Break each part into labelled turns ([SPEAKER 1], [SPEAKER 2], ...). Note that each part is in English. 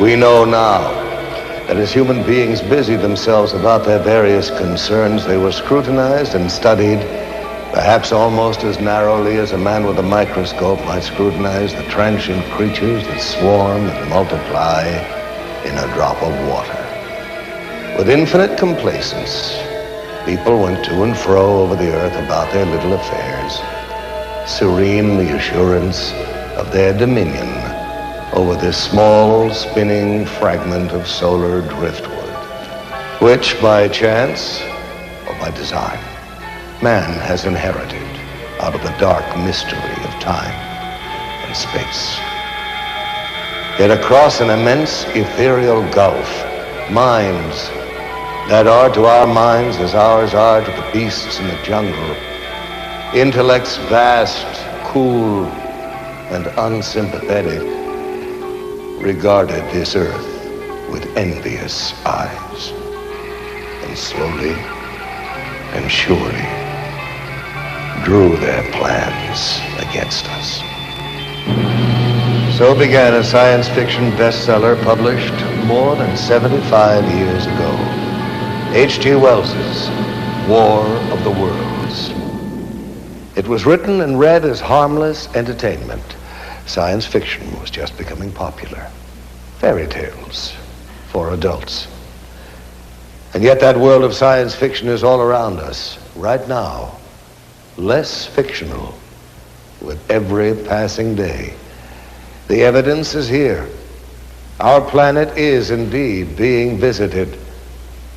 [SPEAKER 1] We know now that as human beings busied themselves about their various concerns, they were scrutinized and studied, perhaps almost as narrowly as a man with a microscope might scrutinize the transient creatures that swarm and multiply in a drop of water. With infinite complacence, people went to and fro over the earth about their little affairs, serene the assurance of their dominion over this small spinning fragment of solar driftwood, which by chance or by design, man has inherited out of the dark mystery of time and space. Yet across an immense ethereal gulf, minds that are to our minds as ours are to the beasts in the jungle, intellects vast, cool, and unsympathetic, regarded this earth with envious eyes, and slowly and surely drew their plans against us. So began a science fiction bestseller published more than 75 years ago. H.G. Wells's War of the Worlds. It was written and read as harmless entertainment. Science fiction was just becoming popular. Fairy tales for adults. And yet that world of science fiction is all around us, right now, less fictional with every passing day. The evidence is here. Our planet is indeed being visited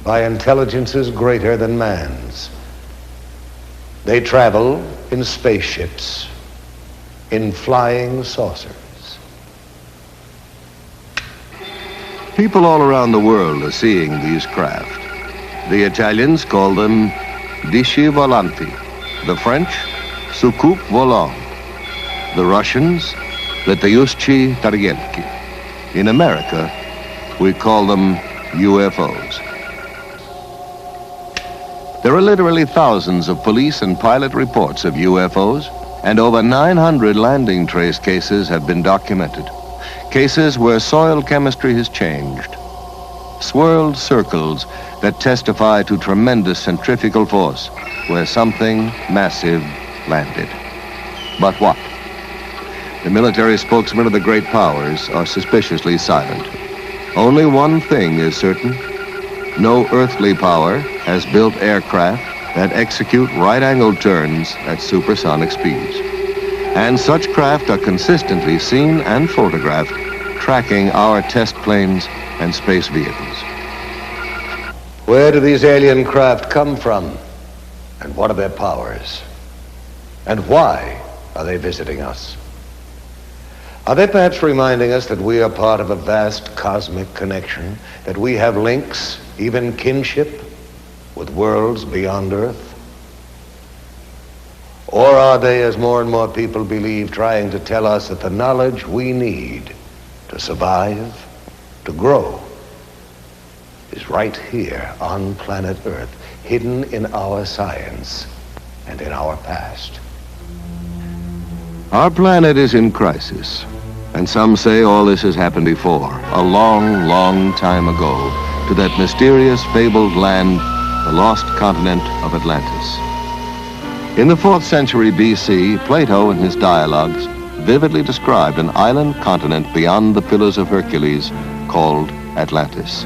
[SPEAKER 1] by intelligences greater than man's. They travel in spaceships, in flying saucers.
[SPEAKER 2] People all around the world are seeing these craft. The Italians call them disci volanti, the French, soucoupe volant, the Russians, letayuschi targelki. In America, we call them UFOs. There are literally thousands of police and pilot reports of UFOs, and over 900 landing trace cases have been documented. Cases where soil chemistry has changed. Swirled circles that testify to tremendous centrifugal force where something massive landed. But what? The military spokesmen of the great powers are suspiciously silent. Only one thing is certain. No earthly power has built aircraft that execute right-angled turns at supersonic speeds. And such craft are consistently seen and photographed tracking our test planes and space vehicles.
[SPEAKER 1] Where do these alien craft come from? And what are their powers? And why are they visiting us? Are they perhaps reminding us that we are part of a vast cosmic connection, that we have links, even kinship, with worlds beyond Earth? Or are they, as more and more people believe, trying to tell us that the knowledge we need to survive, to grow, is right here on planet Earth, hidden in our science and in our past?
[SPEAKER 2] Our planet is in crisis, and some say all this has happened before, a long, long time ago, to that mysterious, fabled land, the lost continent of Atlantis. In the 4th century BC, Plato in his dialogues vividly described an island continent beyond the Pillars of Hercules called Atlantis.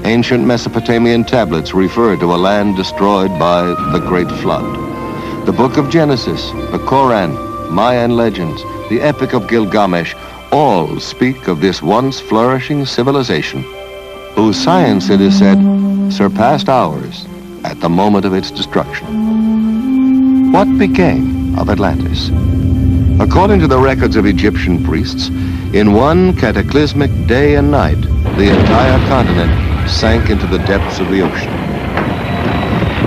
[SPEAKER 2] Ancient Mesopotamian tablets refer to a land destroyed by the Great Flood. The Book of Genesis, the Koran, Mayan legends, the Epic of Gilgamesh, all speak of this once flourishing civilization, whose science, it is said, surpassed ours at the moment of its destruction. What became of Atlantis? According to the records of Egyptian priests, in one cataclysmic day and night, the entire continent sank into the depths of the ocean.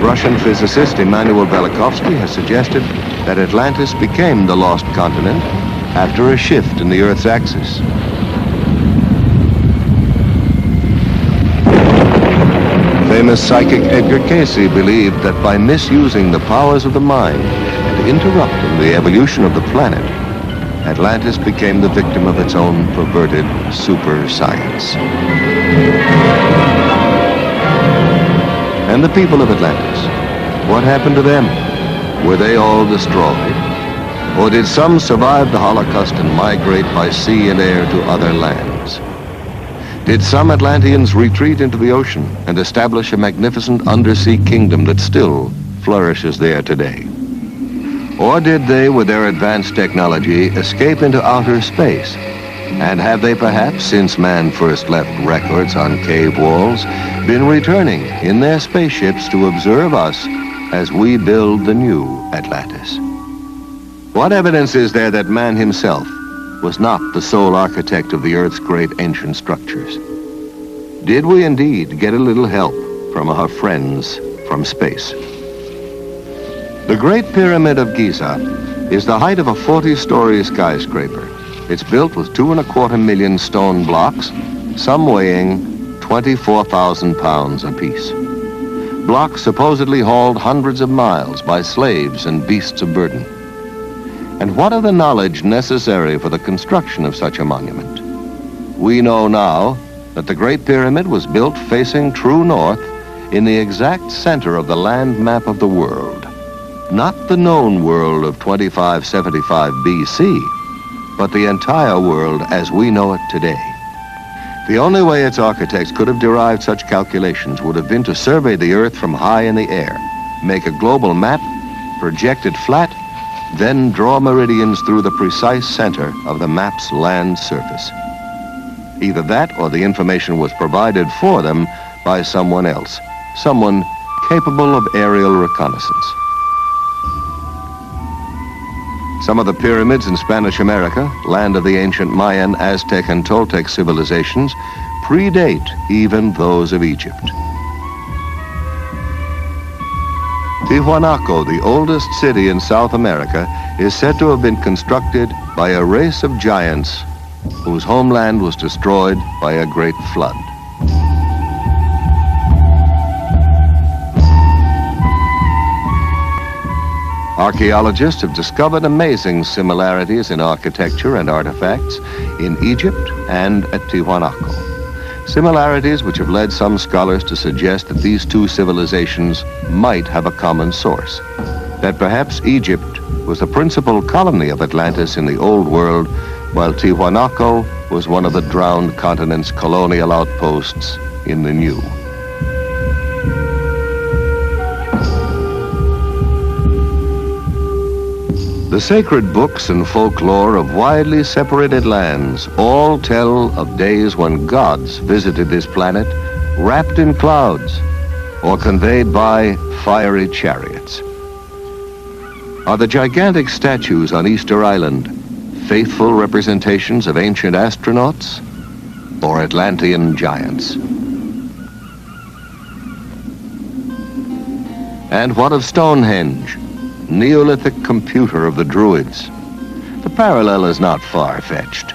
[SPEAKER 2] Russian physicist Immanuel Velikovsky has suggested that Atlantis became the lost continent after a shift in the Earth's axis. Famous psychic Edgar Cayce believed that by misusing the powers of the mind and interrupting the evolution of the planet, Atlantis became the victim of its own perverted super science. And the people of Atlantis, what happened to them? Were they all destroyed? Or did some survive the Holocaust and migrate by sea and air to other lands? Did some Atlanteans retreat into the ocean and establish a magnificent undersea kingdom that still flourishes there today? Or did they, with their advanced technology, escape into outer space? And have they perhaps, since man first left records on cave walls, been returning in their spaceships to observe us as we build the new Atlantis? What evidence is there that man himself was not the sole architect of the Earth's great ancient structures? Did we indeed get a little help from our friends from space? The Great Pyramid of Giza is the height of a 40-story skyscraper. It's built with 2.25 million stone blocks, some weighing 24,000 pounds apiece. Blocks supposedly hauled hundreds of miles by slaves and beasts of burden. And what of the knowledge necessary for the construction of such a monument? We know now that the Great Pyramid was built facing true north in the exact center of the land map of the world. Not the known world of 2575 BC, but the entire world as we know it today. The only way its architects could have derived such calculations would have been to survey the Earth from high in the air, make a global map, project it flat, then draw meridians through the precise center of the map's land surface. Either that or the information was provided for them by someone else, someone capable of aerial reconnaissance. Some of the pyramids in Spanish America, land of the ancient Mayan, Aztec, and Toltec civilizations, predate even those of Egypt. Tiwanaku, the oldest city in South America, is said to have been constructed by a race of giants whose homeland was destroyed by a great flood. Archaeologists have discovered amazing similarities in architecture and artifacts in Egypt and at Tiwanaku. Similarities which have led some scholars to suggest that these two civilizations might have a common source. That perhaps Egypt was the principal colony of Atlantis in the Old World, while Tiwanaku was one of the drowned continent's colonial outposts in the New. The sacred books and folklore of widely separated lands all tell of days when gods visited this planet wrapped in clouds or conveyed by fiery chariots. Are the gigantic statues on Easter Island faithful representations of ancient astronauts or Atlantean giants? And what of Stonehenge, Neolithic computer of the Druids? The parallel is not far-fetched,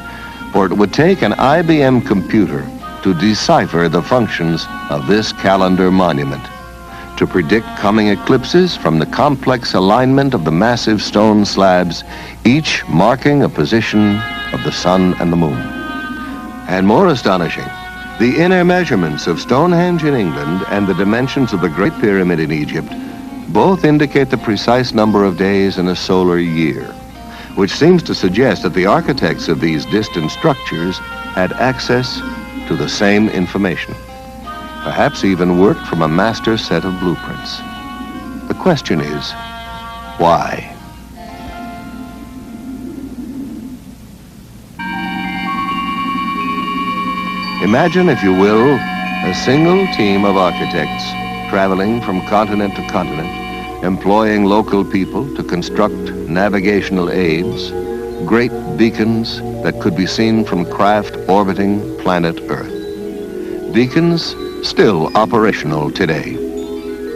[SPEAKER 2] for it would take an IBM computer to decipher the functions of this calendar monument, to predict coming eclipses from the complex alignment of the massive stone slabs, each marking a position of the sun and the moon. And more astonishing, the inner measurements of Stonehenge in England and the dimensions of the Great Pyramid in Egypt both indicate the precise number of days in a solar year, which seems to suggest that the architects of these distant structures had access to the same information, perhaps even worked from a master set of blueprints. The question is, why? Imagine, if you will, a single team of architects traveling from continent to continent, employing local people to construct navigational aids, great beacons that could be seen from craft orbiting planet Earth. Beacons still operational today.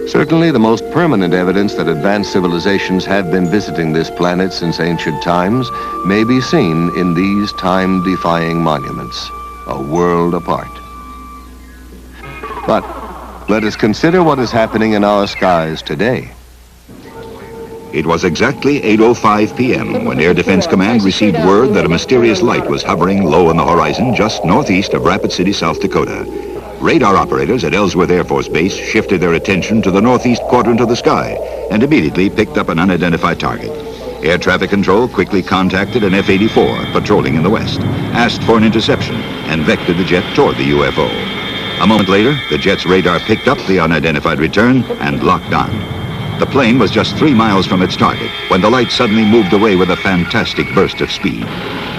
[SPEAKER 2] Certainly the most permanent evidence that advanced civilizations have been visiting this planet since ancient times may be seen in these time-defying monuments, a world apart. But let us consider what is happening in our skies today.
[SPEAKER 3] It was exactly 8:05 p.m. when Air Defense Command received word that a mysterious light was hovering low on the horizon just northeast of Rapid City, South Dakota. Radar operators at Ellsworth Air Force Base shifted their attention to the northeast quadrant of the sky and immediately picked up an unidentified target. Air traffic control quickly contacted an F-84 patrolling in the west, asked for an interception, and vectored the jet toward the UFO. A moment later, the jet's radar picked up the unidentified return and locked on. The plane was just 3 miles from its target when the light suddenly moved away with a fantastic burst of speed.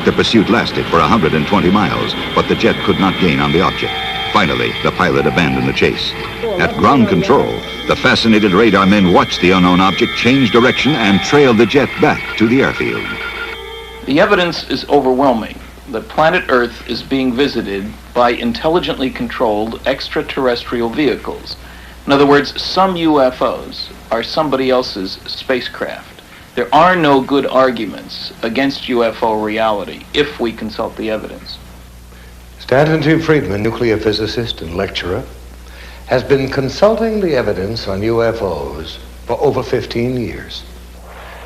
[SPEAKER 3] The pursuit lasted for 120 miles, but the jet could not gain on the object. Finally, the pilot abandoned the chase. At ground control, the fascinated radar men watched the unknown object change direction and trailed the jet back to the airfield.
[SPEAKER 4] The evidence is overwhelming that planet Earth is being visited by intelligently controlled extraterrestrial vehicles. In other words, some UFOs are somebody else's spacecraft. There are no good arguments against UFO reality if we consult the evidence.
[SPEAKER 1] Stanton T. Friedman, nuclear physicist and lecturer, has been consulting the evidence on UFOs for over 15 years.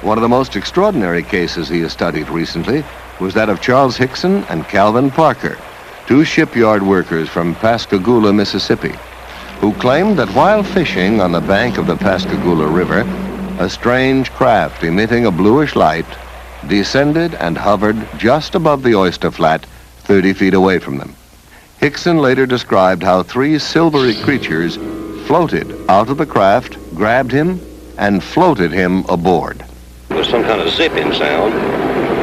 [SPEAKER 2] One of the most extraordinary cases he has studied recently was that of Charles Hickson and Calvin Parker, two shipyard workers from Pascagoula, Mississippi, who claimed that while fishing on the bank of the Pascagoula River, a strange craft emitting a bluish light descended and hovered just above the oyster flat 30 feet away from them. Hickson later described how 3 silvery creatures floated out of the craft, grabbed him, and floated him aboard.
[SPEAKER 5] It was some kind of zipping sound,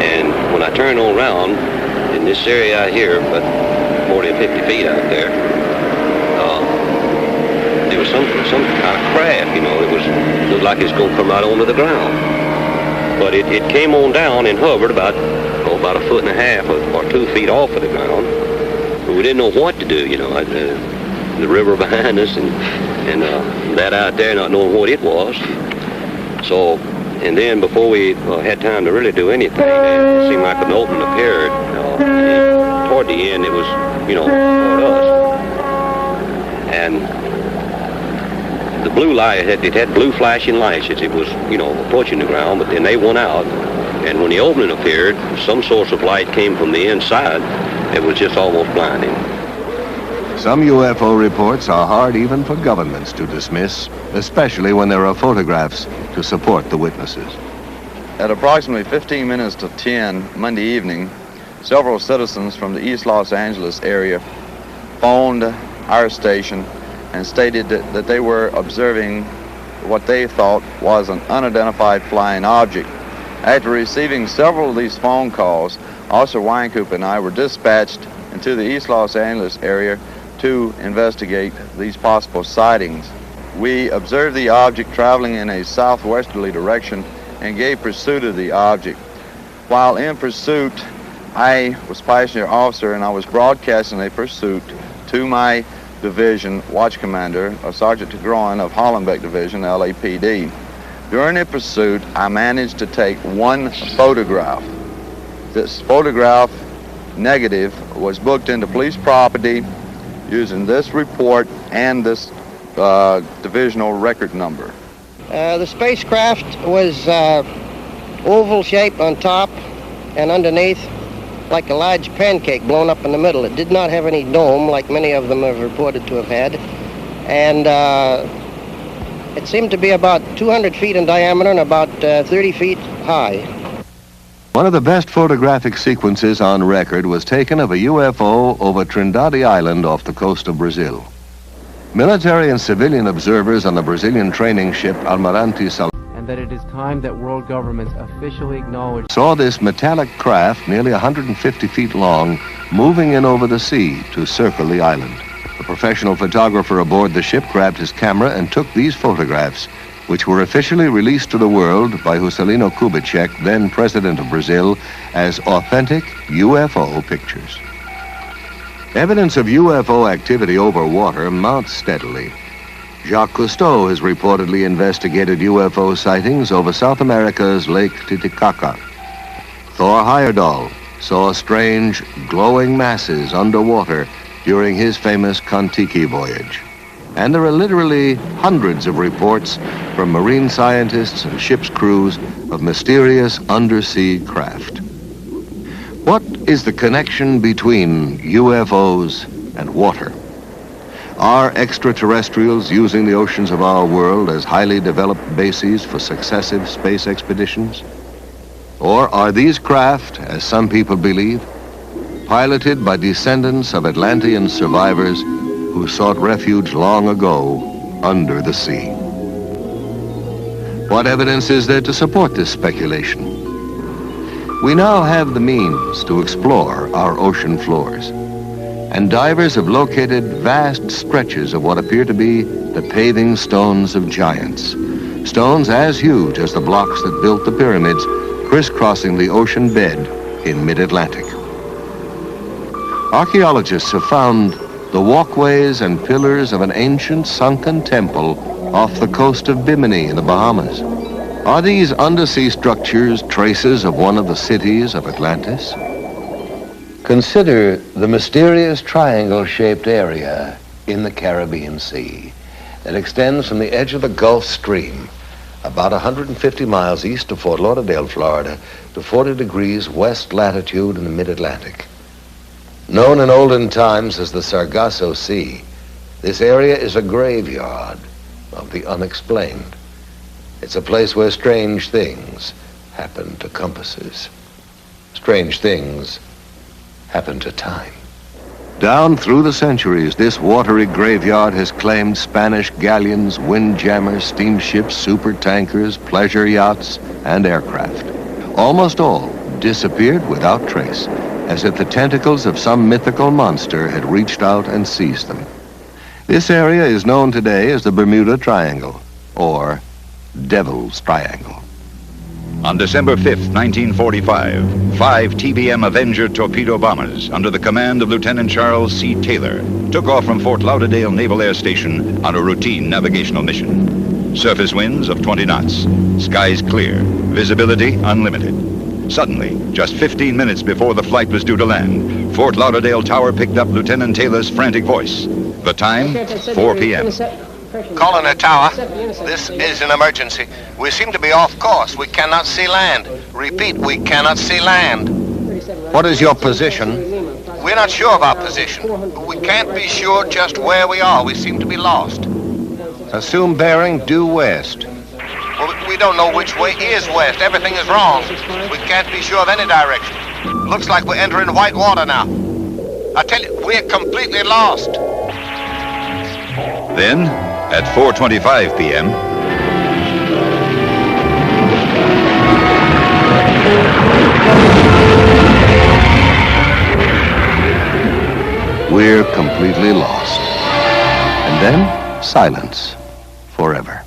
[SPEAKER 5] and when I turned on around in this area out here, about 40 or 50 feet out there, there was some kind of craft, you know. It looked like it was going to come right onto the ground. But it came on down and hovered about a foot and a half or 2 feet off of the ground. But we didn't know what to do, you know. The river behind us and that out there not knowing what it was. So, and then before we had time to really do anything, it seemed like an opening appeared. Toward the end, it was, you know, toward us. And the blue light, it had blue flashing lights as it was, you know, approaching the ground, but then they went out. And when the opening appeared, some source of light came from the inside. It was just almost blinding.
[SPEAKER 2] Some UFO reports are hard even for governments to dismiss, especially when there are photographs to support the witnesses.
[SPEAKER 6] At approximately 15 minutes to 10 Monday evening, several citizens from the East Los Angeles area phoned our station and stated that they were observing what they thought was an unidentified flying object. After receiving several of these phone calls, Officer Weinkoop and I were dispatched into the East Los Angeles area to investigate these possible sightings. We observed the object traveling in a southwesterly direction and gave pursuit of the object. While in pursuit, I was passenger officer and I was broadcasting a pursuit to my division watch commander, Sergeant Tigroin of Hollenbeck Division, LAPD. During the pursuit, I managed to take one photograph. This photograph negative was booked into police property using this report and this divisional record number.
[SPEAKER 7] The spacecraft was oval shape on top and underneath, like a large pancake blown up in the middle. It did not have any dome like many of them have reported to have had. And it seemed to be about 200 feet in diameter and about 30 feet high.
[SPEAKER 2] One of the best photographic sequences on record was taken of a UFO over Trindade Island off the coast of Brazil. Military and civilian observers on the Brazilian training ship Almirante Salazar
[SPEAKER 8] and that it is time that world governments officially acknowledge
[SPEAKER 2] saw this metallic craft nearly 150 feet long moving in over the sea to circle the island. A professional photographer aboard the ship grabbed his camera and took these photographs, which were officially released to the world by Juscelino Kubitschek, then president of Brazil, as authentic UFO pictures. Evidence of UFO activity over water mounts steadily. Jacques Cousteau has reportedly investigated UFO sightings over South America's Lake Titicaca. Thor Heyerdahl saw strange glowing masses underwater during his famous Kon-Tiki voyage. And there are literally hundreds of reports from marine scientists and ship's crews of mysterious undersea craft. What is the connection between UFOs and water? Are extraterrestrials using the oceans of our world as highly developed bases for successive space expeditions? Or are these craft, as some people believe, piloted by descendants of Atlantean survivors who sought refuge long ago under the sea? What evidence is there to support this speculation? We now have the means to explore our ocean floors, and divers have located vast stretches of what appear to be the paving stones of giants. Stones as huge as the blocks that built the pyramids, crisscrossing the ocean bed in mid-Atlantic. Archaeologists have found the walkways and pillars of an ancient sunken temple off the coast of Bimini in the Bahamas. Are these undersea structures traces of one of the cities of Atlantis? Consider the mysterious triangle-shaped area in the Caribbean Sea that extends from the edge of the Gulf Stream about 150 miles east of Fort Lauderdale, Florida, to 40 degrees west latitude in the mid-Atlantic. Known in olden times as the Sargasso Sea, this area is a graveyard of the unexplained. It's a place where strange things happen to compasses. Strange things happen to time. Down through the centuries, this watery graveyard has claimed Spanish galleons, windjammers, steamships, supertankers, pleasure yachts, and aircraft. Almost all disappeared without trace, as if the tentacles of some mythical monster had reached out and seized them. This area is known today as the Bermuda Triangle, or Devil's Triangle.
[SPEAKER 3] On December 5th, 1945, 5 TBM Avenger torpedo bombers under the command of Lieutenant Charles C. Taylor took off from Fort Lauderdale Naval Air Station on a routine navigational mission. Surface winds of 20 knots, skies clear, visibility unlimited. Suddenly, just 15 minutes before the flight was due to land, Fort Lauderdale Tower picked up Lieutenant Taylor's frantic voice. The time, 4 p.m.
[SPEAKER 1] Calling it, Tower. This is an emergency. We seem to be off course. We cannot see land. Repeat, we cannot see land. What is your position? We're not sure of our position. We can't be sure just where we are. We seem to be lost. Assume bearing due west. Well, we don't know which way is west. Everything is wrong. We can't be sure of any direction. Looks like we're entering white water now. I tell you, we're completely lost.
[SPEAKER 3] Then, at 4:25 p.m.,
[SPEAKER 2] we're completely lost. And then, silence forever.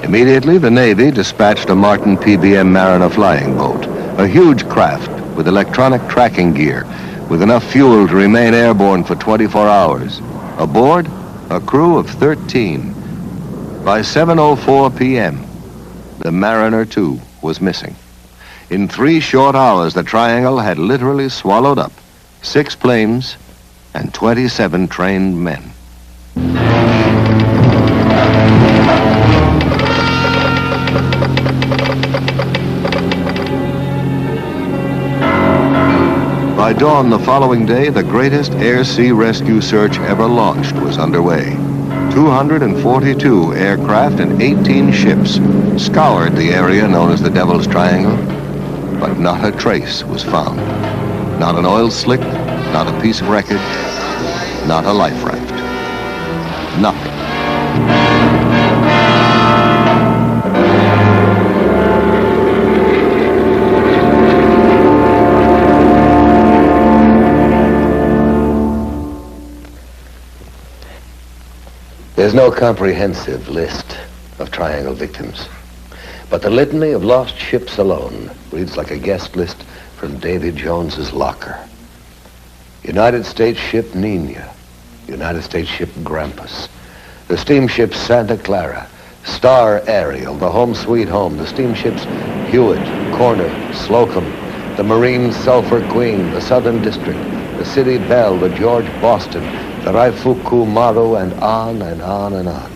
[SPEAKER 2] Immediately, the Navy dispatched a Martin PBM Mariner flying boat, a huge craft with electronic tracking gear, with enough fuel to remain airborne for 24 hours. Aboard, a crew of 13. By 7:04 p.m., the Mariner 2 was missing. In 3 short hours, the Triangle had literally swallowed up 6 planes and 27 trained men. By dawn the following day, the greatest air-sea rescue search ever launched was underway. 242 aircraft and 18 ships scoured the area known as the Devil's Triangle, but not a trace was found. Not an oil slick, not a piece of wreckage, not a life raft. Nothing. There's no comprehensive list of Triangle victims, but the litany of lost ships alone reads like a guest list from Davy Jones's locker. United States ship Nina, United States ship Grampus, the steamship Santa Clara, Star Ariel, the Home Sweet Home, the steamships Hewitt, Corner, Slocum, the Marine Sulphur Queen, the Southern District,
[SPEAKER 1] the City Bell, the George Boston, the Raifuku Maru, and on and on and on.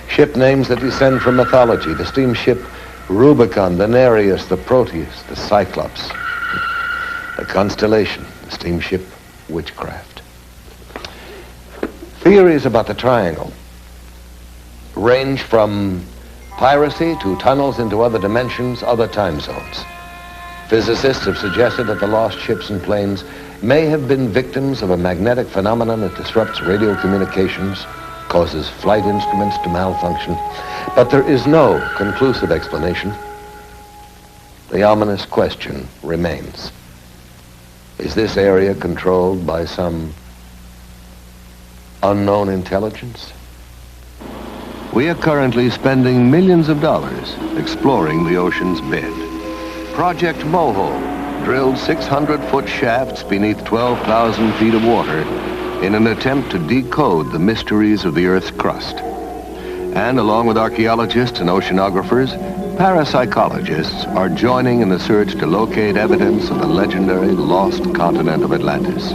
[SPEAKER 1] Ship names that descend from mythology, the steamship Rubicon, the Nereus, the Proteus, the Cyclops, the Constellation, the steamship Witchcraft. Theories about the triangle range from piracy to tunnels into other dimensions, other time zones. Physicists have suggested that the lost ships and planes may have been victims of a magnetic phenomenon that disrupts radio communications, causes flight instruments to malfunction, but there is no conclusive explanation. The ominous question remains. Is this area controlled by some unknown intelligence?
[SPEAKER 2] We are currently spending millions of dollars exploring the ocean's bed. Project Moho drilled 600-foot shafts beneath 12,000 feet of water in an attempt to decode the mysteries of the Earth's crust. And along with archaeologists and oceanographers, parapsychologists are joining in the search to locate evidence of the legendary lost continent of Atlantis.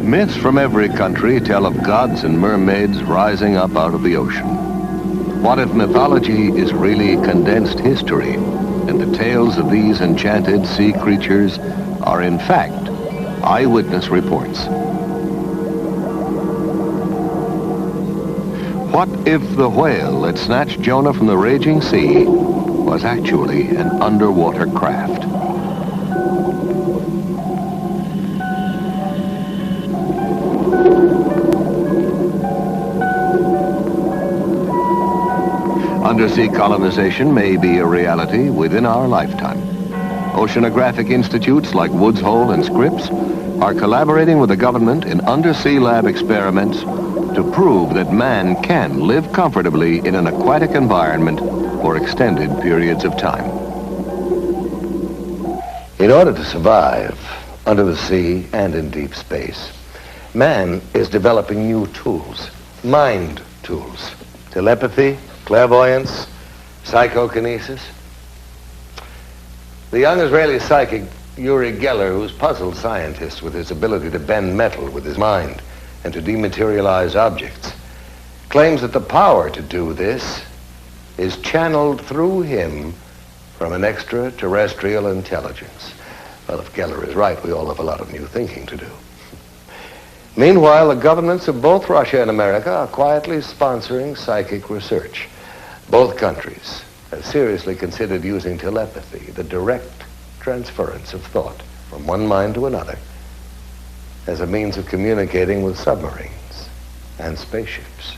[SPEAKER 2] Myths from every country tell of gods and mermaids rising up out of the ocean. What if mythology is really condensed history, and the tales of these enchanted sea creatures are in fact eyewitness reports? What if the whale that snatched Jonah from the raging sea was actually an underwater craft? Undersea colonization may be a reality within our lifetime. Oceanographic institutes like Woods Hole and Scripps are collaborating with the government in undersea lab experiments to prove that man can live comfortably in an aquatic environment for extended periods of time.
[SPEAKER 1] In order to survive under the sea and in deep space, man is developing new tools, mind tools, telepathy, clairvoyance, psychokinesis. The young Israeli psychic Uri Geller, who's puzzled scientists with his ability to bend metal with his mind and to dematerialize objects, claims that the power to do this is channeled through him from an extraterrestrial intelligence. Well, if Geller is right, we all have a lot of new thinking to do. Meanwhile, the governments of both Russia and America are quietly sponsoring psychic research. Both countries have seriously considered using telepathy, the direct transference of thought from one mind to another, as a means of communicating with submarines and spaceships.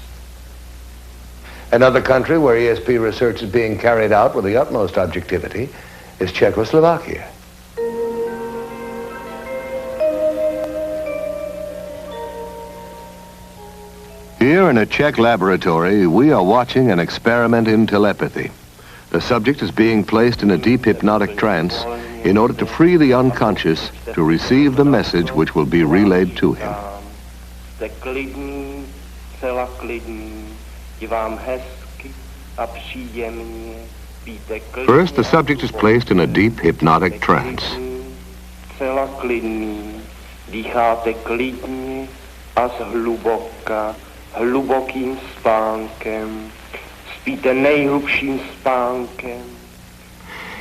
[SPEAKER 1] Another country where ESP research is being carried out with the utmost objectivity is Czechoslovakia.
[SPEAKER 2] Here in a Czech laboratory, we are watching an experiment in telepathy. The subject is being placed in a deep hypnotic trance in order to free the unconscious to receive the message which will be relayed to him. First, the subject is placed in a deep hypnotic trance.
[SPEAKER 9] Hlubokým spánkem, spíte nejhlubším spánkem.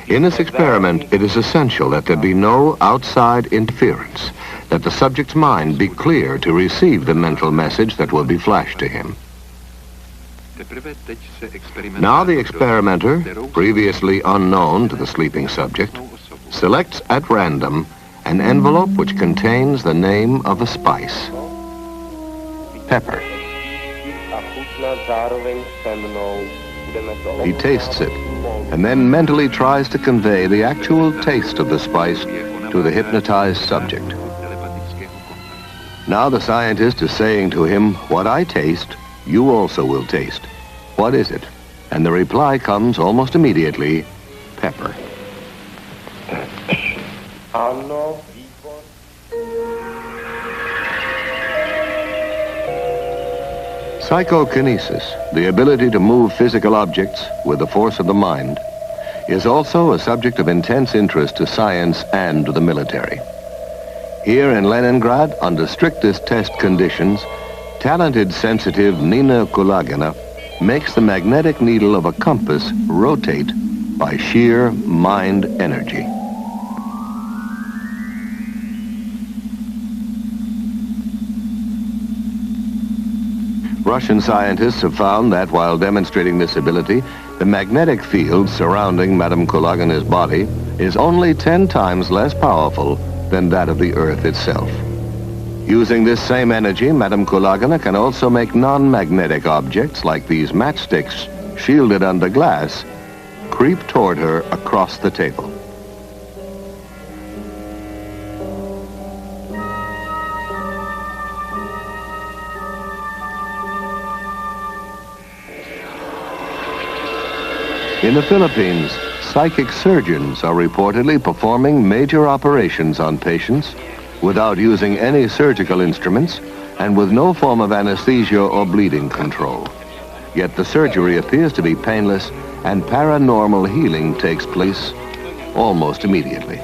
[SPEAKER 2] In this experiment, it is essential that there be no outside interference, that the subject's mind be clear to receive the mental message that will be flashed to him. Now the experimenter, previously unknown to the sleeping subject, selects at random an envelope which contains the name of a spice, pepper. He tastes it, and then mentally tries to convey the actual taste of the spice to the hypnotized subject. Now the scientist is saying to him, what I taste, you also will taste. What is it? And the reply comes almost immediately, pepper.
[SPEAKER 9] Anno.
[SPEAKER 2] Psychokinesis, the ability to move physical objects with the force of the mind, is also a subject of intense interest to science and to the military. Here in Leningrad, under strictest test conditions, talented sensitive Nina Kulagina makes the magnetic needle of a compass rotate by sheer mind energy. Russian scientists have found that while demonstrating this ability, the magnetic field surrounding Madame Kulagina's body is only 10 times less powerful than that of the Earth itself. Using this same energy, Madame Kulagina can also make non-magnetic objects like these matchsticks, shielded under glass, creep toward her across the table. In the Philippines, psychic surgeons are reportedly performing major operations on patients without using any surgical instruments and with no form of anesthesia or bleeding control. Yet the surgery appears to be painless and paranormal healing takes place almost immediately.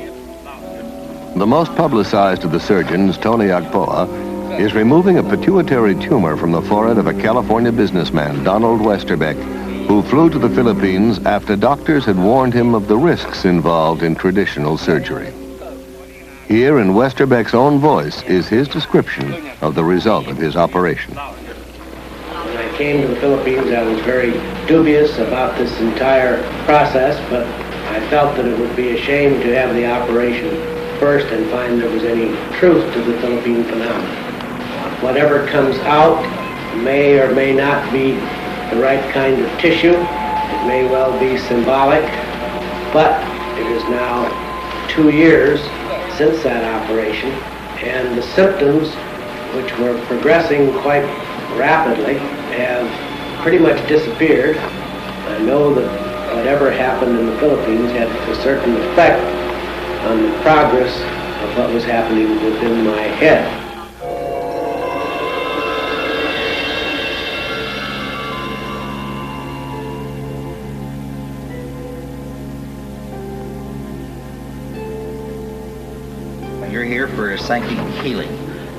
[SPEAKER 2] The most publicized of the surgeons, Tony Agpoa, is removing a pituitary tumor from the forehead of a California businessman, Donald Westerbeck, who flew to the Philippines after doctors had warned him of the risks involved in traditional surgery. Here in Westerbeck's own voice is his description of the result of his operation.
[SPEAKER 10] When I came to the Philippines, I was very dubious about this entire process, but I felt that it would be a shame to have the operation first and find there was any truth to the Philippine phenomenon. Whatever comes out may or may not be the right kind of tissue. It may well be symbolic, but it is now 2 years since that operation, and the symptoms, which were progressing quite rapidly, have pretty much disappeared. I know that whatever happened in the Philippines had a certain effect on the progress of what was happening within my head.
[SPEAKER 11] You're here for psychic healing.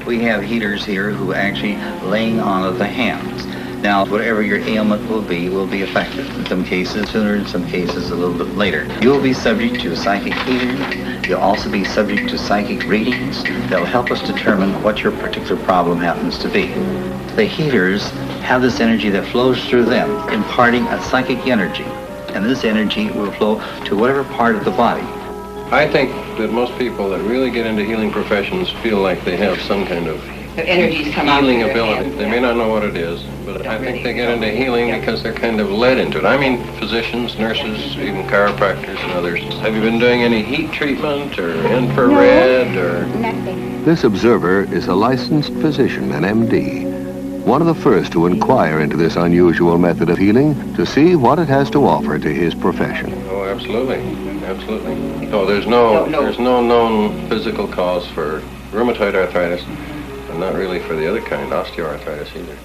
[SPEAKER 11] We have healers here who actually laying on the hands. Now, whatever your ailment will be affected. In some cases sooner, in some cases a little bit later. You'll be subject to psychic healing. You'll also be subject to psychic readings. They'll help us determine what your particular problem happens to be. The healers have this energy that flows through them, imparting a psychic energy. And this energy will flow to whatever part of the body.
[SPEAKER 12] I think that most people that really get into healing professions feel like they have some kind of healing ability. They may not know what it is, but I think they get into healing because they're kind of led into it. I mean, physicians, nurses, even chiropractors and others. Have you been doing any heat treatment or infrared or?
[SPEAKER 2] Nothing. This observer is a licensed physician, an MD, one of the first to inquire into this unusual method of healing to see what it has to offer to his profession.
[SPEAKER 12] Oh, absolutely. Absolutely. No, there's no known physical cause for rheumatoid arthritis, and not really for the other kind, osteoarthritis either.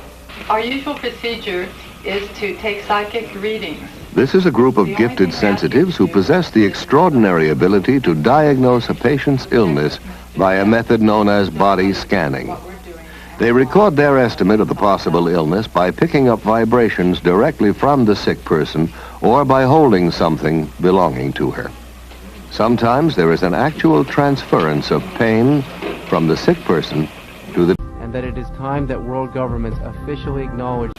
[SPEAKER 13] Our usual procedure is to take psychic readings.
[SPEAKER 2] This is a group of gifted sensitives who possess the extraordinary ability to diagnose a patient's illness by a method known as body scanning. They record their estimate of the possible illness by picking up vibrations directly from the sick person or by holding something belonging to her. Sometimes there is an actual transference of pain from the sick person to the...
[SPEAKER 8] And that it is time that world governments officially acknowledge...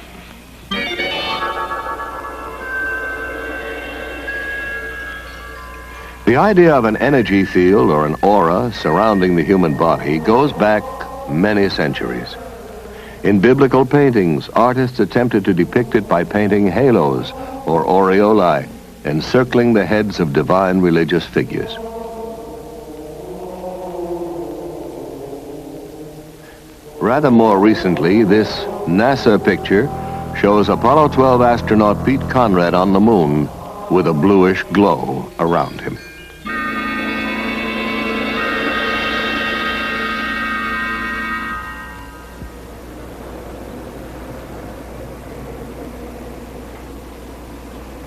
[SPEAKER 2] The idea of an energy field or an aura surrounding the human body goes back many centuries. In biblical paintings, artists attempted to depict it by painting halos or aureolae encircling the heads of divine religious figures. Rather more recently, this NASA picture shows Apollo 12 astronaut Pete Conrad on the moon with a bluish glow around him.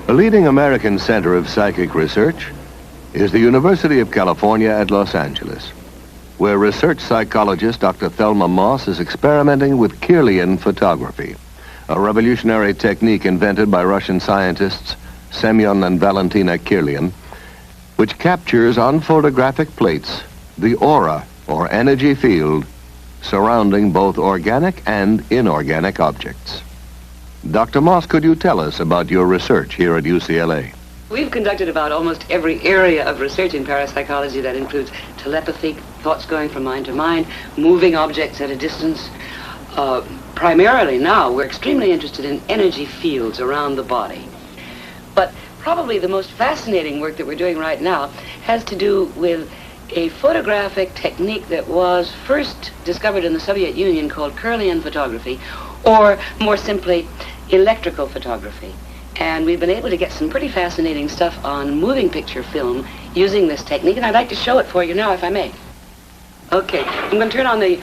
[SPEAKER 2] A leading American center of psychic research is the University of California at Los Angeles, where research psychologist Dr. Thelma Moss is experimenting with Kirlian photography, a revolutionary technique invented by Russian scientists Semyon and Valentina Kirlian, which captures on photographic plates the aura or energy field surrounding both organic and inorganic objects. Dr. Moss, could you tell us about your research here at UCLA?
[SPEAKER 14] We've conducted about almost every area of research in parapsychology. That includes telepathy, thoughts going from mind to mind, moving objects at a distance. Primarily now, we're extremely interested in energy fields around the body. But probably the most fascinating work that we're doing right now has to do with a photographic technique that was first discovered in the Soviet Union called Kirlian photography, or more simply, electrical photography. And we've been able to get some pretty fascinating stuff on moving picture film using this technique, and I'd like to show it for you now, if I may. Okay, I'm going to turn on the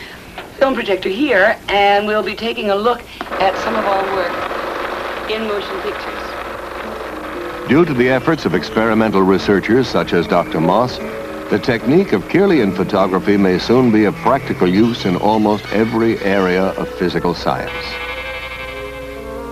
[SPEAKER 14] film projector here, and we'll be taking a look at some of our work in motion pictures.
[SPEAKER 2] Due to the efforts of experimental researchers such as Dr. Moss, the technique of Kirlian photography may soon be of practical use in almost every area of physical science.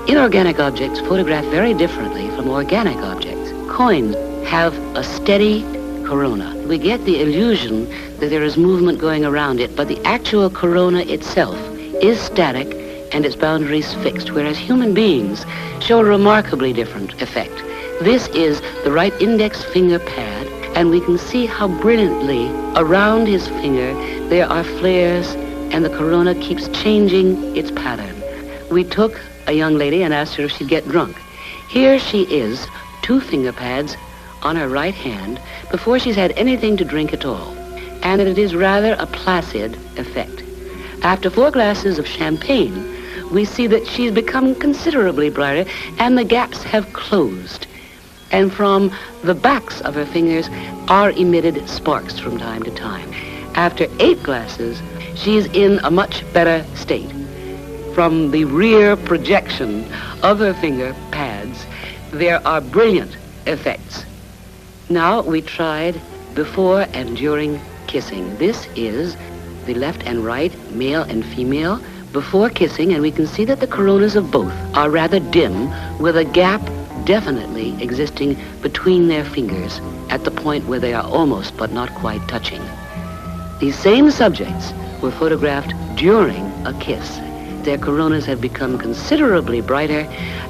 [SPEAKER 14] Inorganic objects photograph very differently from organic objects. Coins have a steady corona. We get the illusion that there is movement going around it, but the actual corona itself is static and its boundaries fixed, whereas human beings show a remarkably different effect. This is the right index finger pad, and we can see how brilliantly around his finger there are flares, and the corona keeps changing its pattern. We took a young lady and asked her if she'd get drunk. Here she is, 2 finger pads on her right hand before she's had anything to drink at all. And it is rather a placid effect. After 4 glasses of champagne, we see that she's become considerably brighter and the gaps have closed. And from the backs of her fingers are emitted sparks from time to time. After 8 glasses, she's in a much better state. From the rear projection of her finger pads, there are brilliant effects. Now we tried before and during kissing. This is the left and right, male and female, before kissing, and we can see that the coronas of both are rather dim, with a gap definitely existing between their fingers at the point where they are almost but not quite touching. These same subjects were photographed during a kiss. Their coronas have become considerably brighter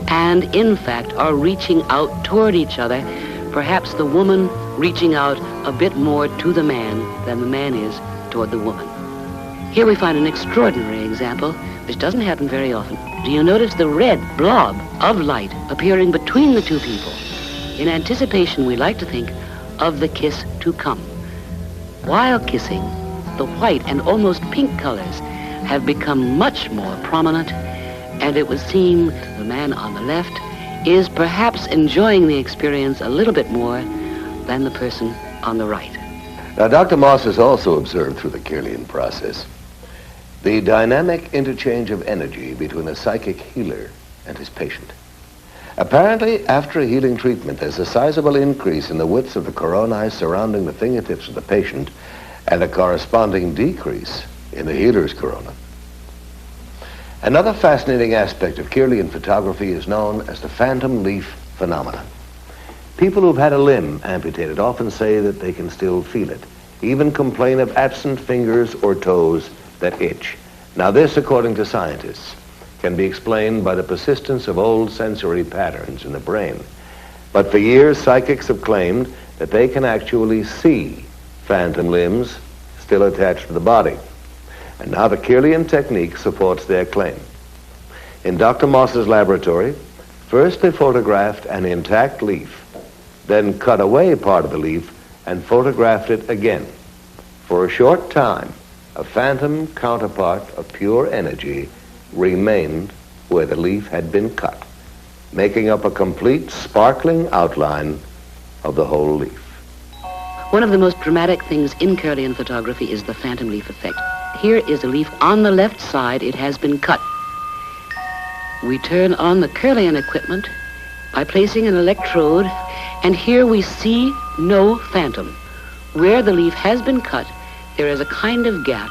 [SPEAKER 14] and, in fact, are reaching out toward each other, perhaps the woman reaching out a bit more to the man than the man is toward the woman. Here we find an extraordinary example, which doesn't happen very often. Do you notice the red blob of light appearing between the 2 people? In anticipation, we like to think of the kiss to come. While kissing, the white and almost pink colors have become much more prominent, and it would seem the man on the left is perhaps enjoying the experience a little bit more than the person on the right.
[SPEAKER 2] Now, Dr. Moss has also observed through the Kirlian process the dynamic interchange of energy between a psychic healer and his patient. Apparently, after a healing treatment, there's a sizable increase in the width of the coronae surrounding the fingertips of the patient and a corresponding decrease in the healer's corona. Another fascinating aspect of Kirlian photography is known as the phantom leaf phenomenon. People who've had a limb amputated often say that they can still feel it, even complain of absent fingers or toes that itch. Now this, according to scientists, can be explained by the persistence of old sensory patterns in the brain. But for years, psychics have claimed that they can actually see phantom limbs still attached to the body. And now the Kirlian technique supports their claim. In Dr. Moss's laboratory, first they photographed an intact leaf, then cut away part of the leaf and photographed it again. For a short time, a phantom counterpart of pure energy remained
[SPEAKER 1] where the leaf had been cut, making up a complete sparkling outline of the whole leaf.
[SPEAKER 14] One of the most dramatic things in Kirlian photography is the phantom leaf effect. Here is a leaf on the left side. It has been cut. We turn on the Kirlian equipment by placing an electrode, and here we see no phantom. Where the leaf has been cut, there is a kind of gap.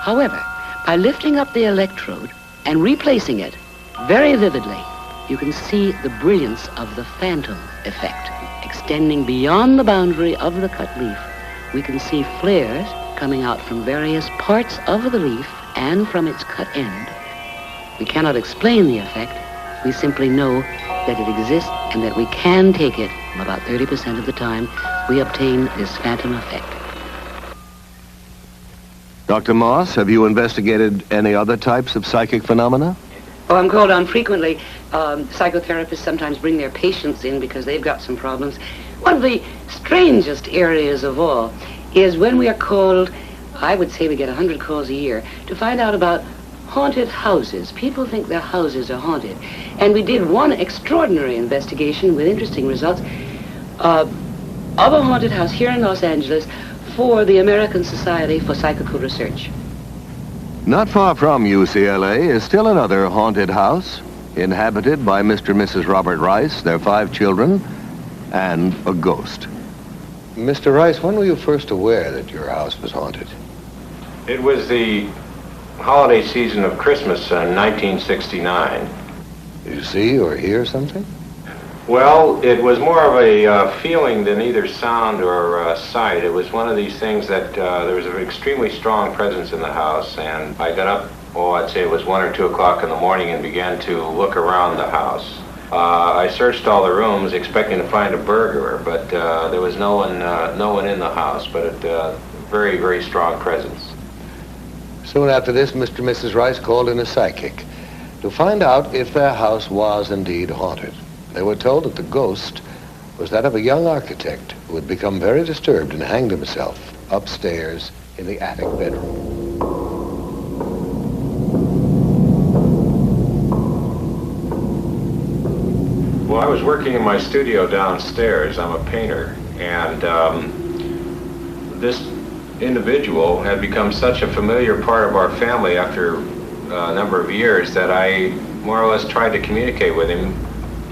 [SPEAKER 14] However, by lifting up the electrode and replacing it very vividly, you can see the brilliance of the phantom effect. Extending beyond the boundary of the cut leaf, we can see flares coming out from various parts of the leaf and from its cut end. We cannot explain the effect. We simply know that it exists and that we can take it. About 30% of the time, we obtain this phantom effect.
[SPEAKER 2] Dr. Moss, have you investigated any other types of psychic phenomena?
[SPEAKER 14] Oh, I'm called on frequently. Psychotherapists sometimes bring their patients in because they've got some problems. One of the strangest areas of all is when we are called, I would say we get 100 calls a year, to find out about haunted houses. People think their houses are haunted. And we did one extraordinary investigation with interesting results of a haunted house here in Los Angeles for the American Society for Psychical Research.
[SPEAKER 2] Not far from UCLA is still another haunted house, inhabited by Mr. and Mrs. Robert Rice, their 5 children, and a ghost.
[SPEAKER 1] Mr. Rice, when were you first aware that your house was haunted?
[SPEAKER 12] It was the holiday season of Christmas in 1969.
[SPEAKER 1] Did you see or hear something?
[SPEAKER 12] Well, it was more of a feeling than either sound or sight. It was one of these things that there was an extremely strong presence in the house, and I got up, I'd say it was 1 or 2 o'clock in the morning, and began to look around the house. I searched all the rooms expecting to find a burglar, but there was no one in the house, but a very, very strong presence.
[SPEAKER 1] Soon after this, Mr. and Mrs. Rice called in a psychic to find out if their house was indeed haunted. They were told that the ghost was that of a young architect who had become very disturbed and hanged himself upstairs in the attic bedroom.
[SPEAKER 12] Well, I was working in my studio downstairs. I'm a painter, and this individual had become such a familiar part of our family after a number of years that I more or less tried to communicate with him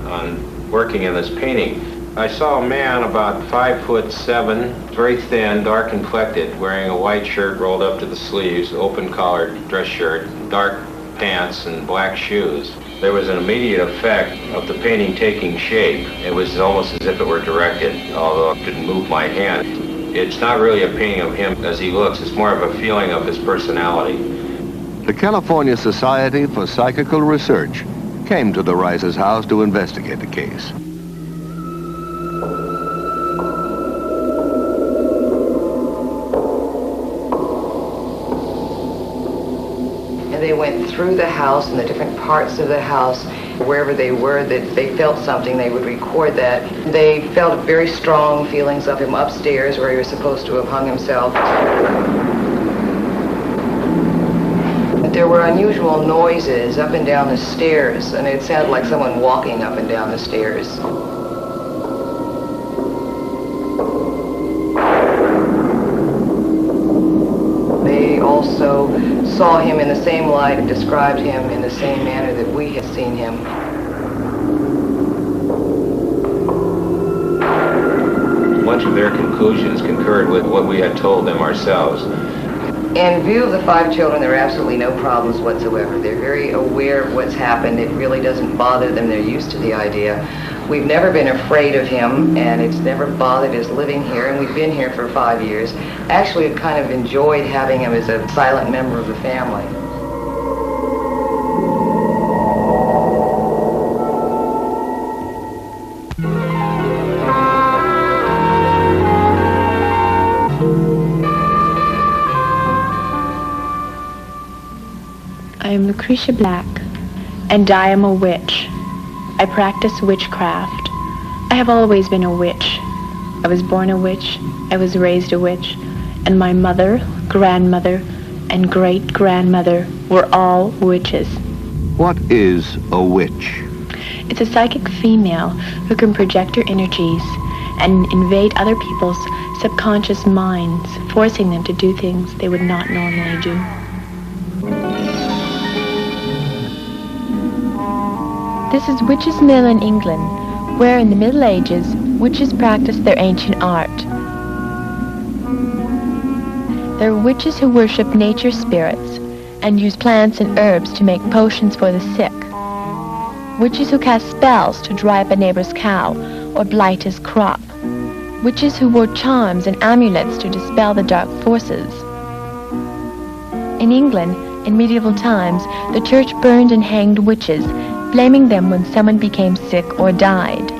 [SPEAKER 12] on working in this painting. I saw a man about 5'7", very thin, dark complected, wearing a white shirt rolled up to the sleeves, open collared dress shirt, dark pants, and black shoes. There was an immediate effect of the painting taking shape. It was almost as if it were directed, although it didn't move my hand. It's not really a painting of him as he looks, it's more of a feeling of his personality.
[SPEAKER 2] The California Society for Psychical Research came to the Rice's house to investigate the case.
[SPEAKER 15] And they went through the house and the different parts of the house. Wherever they were, that they felt something, they would record that. They felt very strong feelings of him upstairs where he was supposed to have hung himself. There were unusual noises up and down the stairs, and it sounded like someone walking up and down the stairs. They also saw him in the same light and described him in the same manner that we had seen him.
[SPEAKER 12] Much of their conclusions concurred with what we had told them ourselves.
[SPEAKER 15] In view of the 5 children, there are absolutely no problems whatsoever. They're very aware of what's happened. It really doesn't bother them. They're used to the idea. We've never been afraid of him, and it's never bothered us living here, and we've been here for 5 years. Actually, we've kind of enjoyed having him as a silent member of the family.
[SPEAKER 16] I am Lucretia Black, and I am a witch. I practice witchcraft. I have always been a witch. I was born a witch, I was raised a witch, and my mother, grandmother, and great-grandmother were all witches.
[SPEAKER 2] What is a witch?
[SPEAKER 16] It's a psychic female who can project her energies and invade other people's subconscious minds, forcing them to do things they would not normally do. This is Witches' Mill in England, where in the Middle Ages, witches practiced their ancient art. There are witches who worship nature spirits and use plants and herbs to make potions for the sick. Witches who cast spells to dry up a neighbor's cow or blight his crop. Witches who wore charms and amulets to dispel the dark forces. In England, in medieval times, the church burned and hanged witches, blaming them when someone became sick or died.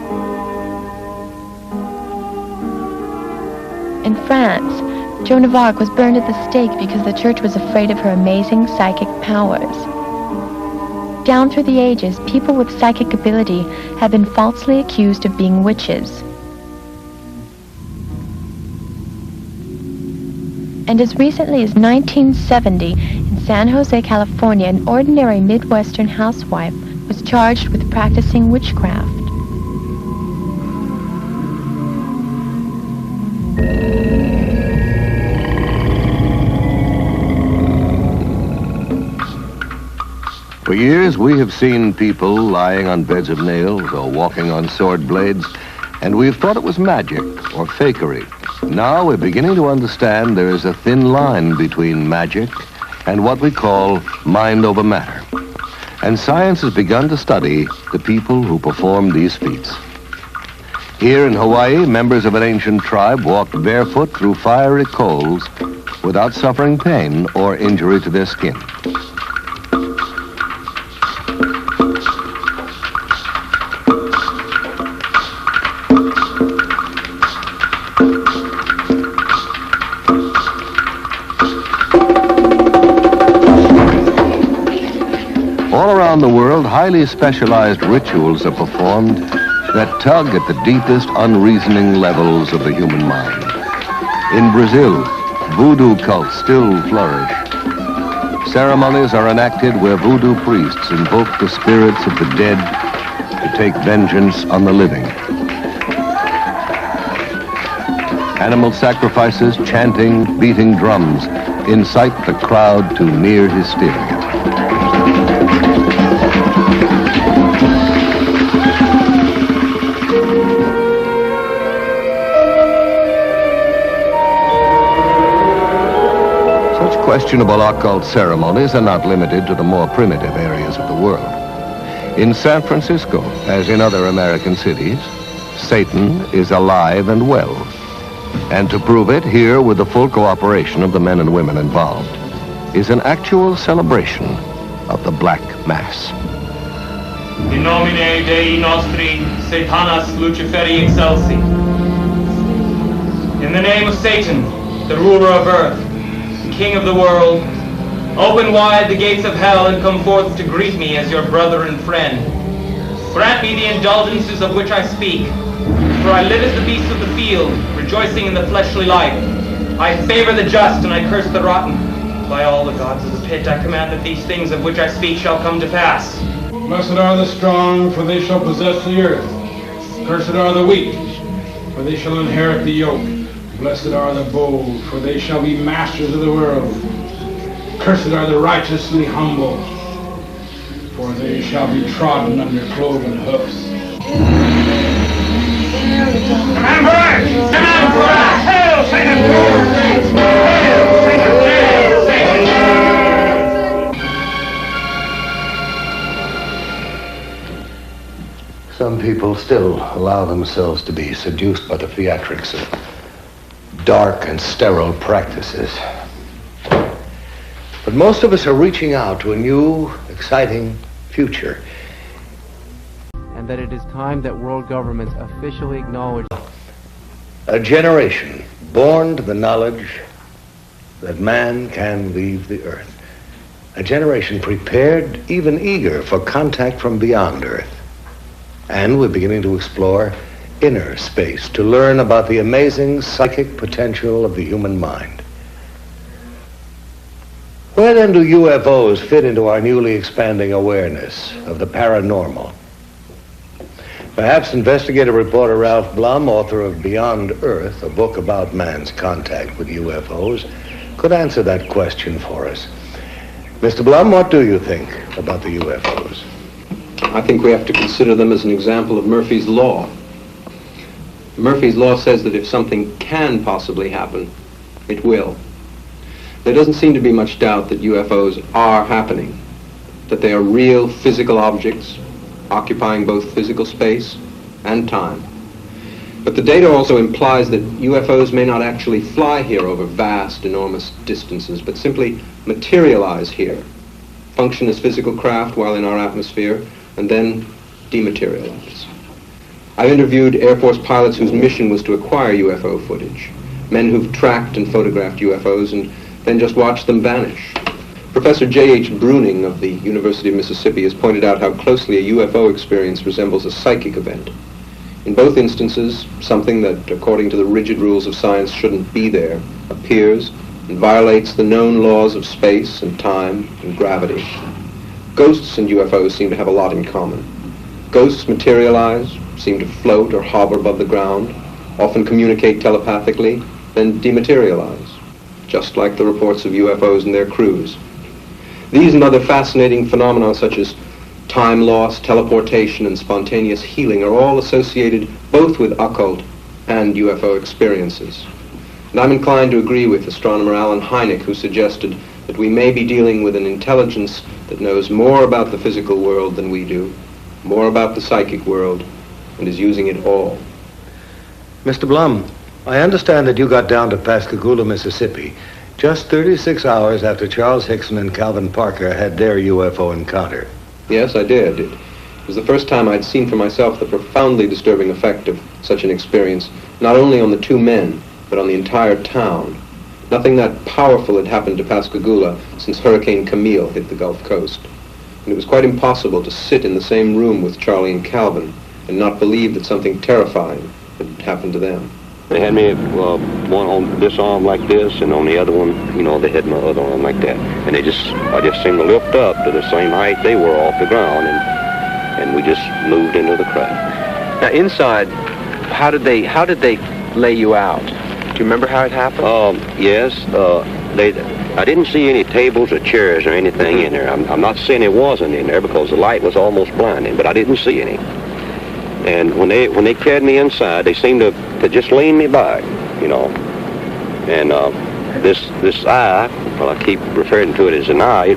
[SPEAKER 16] In France, Joan of Arc was burned at the stake because the church was afraid of her amazing psychic powers. Down through the ages, people with psychic ability have been falsely accused of being witches. And as recently as 1970, in San Jose, California, an ordinary Midwestern housewife was charged with practicing witchcraft.
[SPEAKER 2] For years, we have seen people lying on beds of nails or walking on sword blades, and we've thought it was magic or fakery. Now we're beginning to understand there is a thin line between magic and what we call mind over matter. And science has begun to study the people who perform these feats. Here in Hawaii, members of an ancient tribe walked barefoot through fiery coals without suffering pain or injury to their skin. All around the world, highly specialized rituals are performed that tug at the deepest, unreasoning levels of the human mind. In Brazil, voodoo cults still flourish. Ceremonies are enacted where voodoo priests invoke the spirits of the dead to take vengeance on the living. Animal sacrifices, chanting, beating drums incite the crowd to near hysteria. Questionable occult ceremonies are not limited to the more primitive areas of the world. In San Francisco, as in other American cities, Satan is alive and well. And to prove it, here, with the full cooperation of the men and women involved, is an actual celebration of the Black Mass.
[SPEAKER 17] In nomine Dei nostri, Satanas Luciferi excelsi. In the name of Satan, the ruler of earth, King of the world, open wide the gates of hell and come forth to greet me as your brother and friend. Grant me the indulgences of which I speak, for I live as the beasts of the field, rejoicing in the fleshly life. I favor the just and I curse the rotten. By all the gods of the pit, I command that these things of which I speak shall come to pass.
[SPEAKER 18] Blessed are the strong, for they shall possess the earth. Cursed are the weak, for they shall inherit the yoke. Blessed are the bold, for they shall be masters of the world. Cursed are the righteously humble, for they shall be trodden under cloven hoofs.
[SPEAKER 17] Hail Satan! Hail Satan! Hail Satan!
[SPEAKER 1] Some people still allow themselves to be seduced by the theatrics of dark and sterile practices. But most of us are reaching out to a new, exciting future.
[SPEAKER 8] And that it is time that world governments officially acknowledge
[SPEAKER 1] A generation born to the knowledge that man can leave the earth. A generation prepared, even eager, for contact from beyond Earth. And we're beginning to explore inner space to learn about the amazing psychic potential of the human mind. Well, Where then do UFOs fit into our newly expanding awareness of the paranormal? Perhaps investigative reporter Ralph Blum, author of Beyond Earth, a book about man's contact with UFOs, could answer that question for us. Mr. Blum, what do you think about the UFOs?
[SPEAKER 12] I think we have to consider them as an example of Murphy's Law. Murphy's Law says that if something can possibly happen, it will. There doesn't seem to be much doubt that UFOs are happening, that they are real physical objects occupying both physical space and time. But the data also implies that UFOs may not actually fly here over vast, enormous distances, but simply materialize here, function as physical craft while in our atmosphere, and then dematerialize. I've interviewed Air Force pilots whose mission was to acquire UFO footage, men who've tracked and photographed UFOs and then just watched them vanish. Professor J.H. Bruning of the University of Mississippi has pointed out how closely a UFO experience resembles a psychic event. In both instances, something that, according to the rigid rules of science, shouldn't be there, appears and violates the known laws of space and time and gravity. Ghosts and UFOs seem to have a lot in common. Ghosts materialize, seem to float or hover above the ground, often communicate telepathically, then dematerialize, just like the reports of UFOs and their crews. These and other fascinating phenomena such as time loss, teleportation, and spontaneous healing are all associated both with occult and UFO experiences. And I'm inclined to agree with astronomer Alan Hynek, who suggested that we may be dealing with an intelligence that knows more about the physical world than we do, more about the psychic world, and is using it all.
[SPEAKER 1] Mr. Blum, I understand that you got down to Pascagoula, Mississippi, just 36 hours after Charles Hickson and Calvin Parker had their UFO encounter.
[SPEAKER 12] Yes, I did. It was the first time I'd seen for myself the profoundly disturbing effect of such an experience, not only on the two men, but on the entire town. Nothing that powerful had happened to Pascagoula since Hurricane Camille hit the Gulf Coast. And it was quite impossible to sit in the same room with Charlie and Calvin and not believe that something terrifying had happened to them.
[SPEAKER 5] They had me one on this arm like this, and on the other one, you know, they had my other arm like that. And I just seemed to lift up to the same height they were off the ground, and we just moved into the craft.
[SPEAKER 19] Now inside, how did they lay you out? Do you remember how it happened?
[SPEAKER 5] Yes. I didn't see any tables or chairs or anything in there. I'm not saying it wasn't in there because the light was almost blinding, but I didn't see any. And when they carried me inside, they seemed to just lean me back, you know. And this eye, well, I keep referring to it as an eye,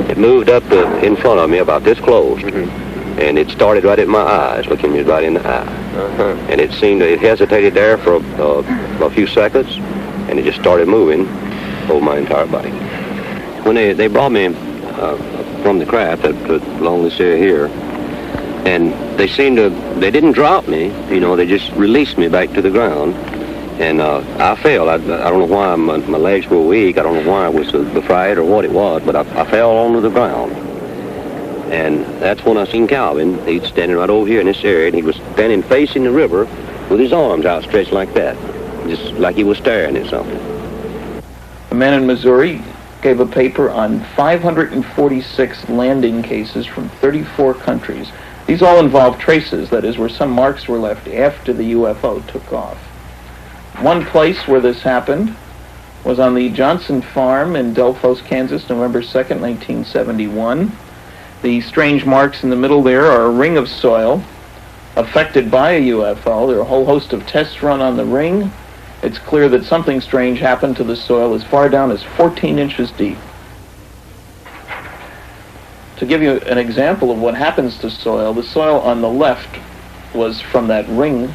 [SPEAKER 5] it moved up in front of me about this close. And it started right at my eyes, looking me right in the eye. And it hesitated there for a few seconds, and it just started moving over my entire body. When they brought me from the craft along this area here, and they didn't drop me, you know, they just released me back to the ground. And I fell. I don't know why my legs were weak. I don't know why it was the fright or what it was, but I fell onto the ground. And that's when I seen Calvin. He's standing right over here in this area, and he was standing facing the river with his arms outstretched like that, just like he was staring at something.
[SPEAKER 4] A man in Missouri gave a paper on 546 landing cases from 34 countries. These all involve traces, that is, where some marks were left after the UFO took off. One place where this happened was on the Johnson Farm in Delphos, Kansas, November 2nd, 1971. The strange marks in the middle there are a ring of soil affected by a UFO. There are a whole host of tests run on the ring. It's clear that something strange happened to the soil as far down as 14 inches deep. To give you an example of what happens to soil, the soil on the left was from that ring,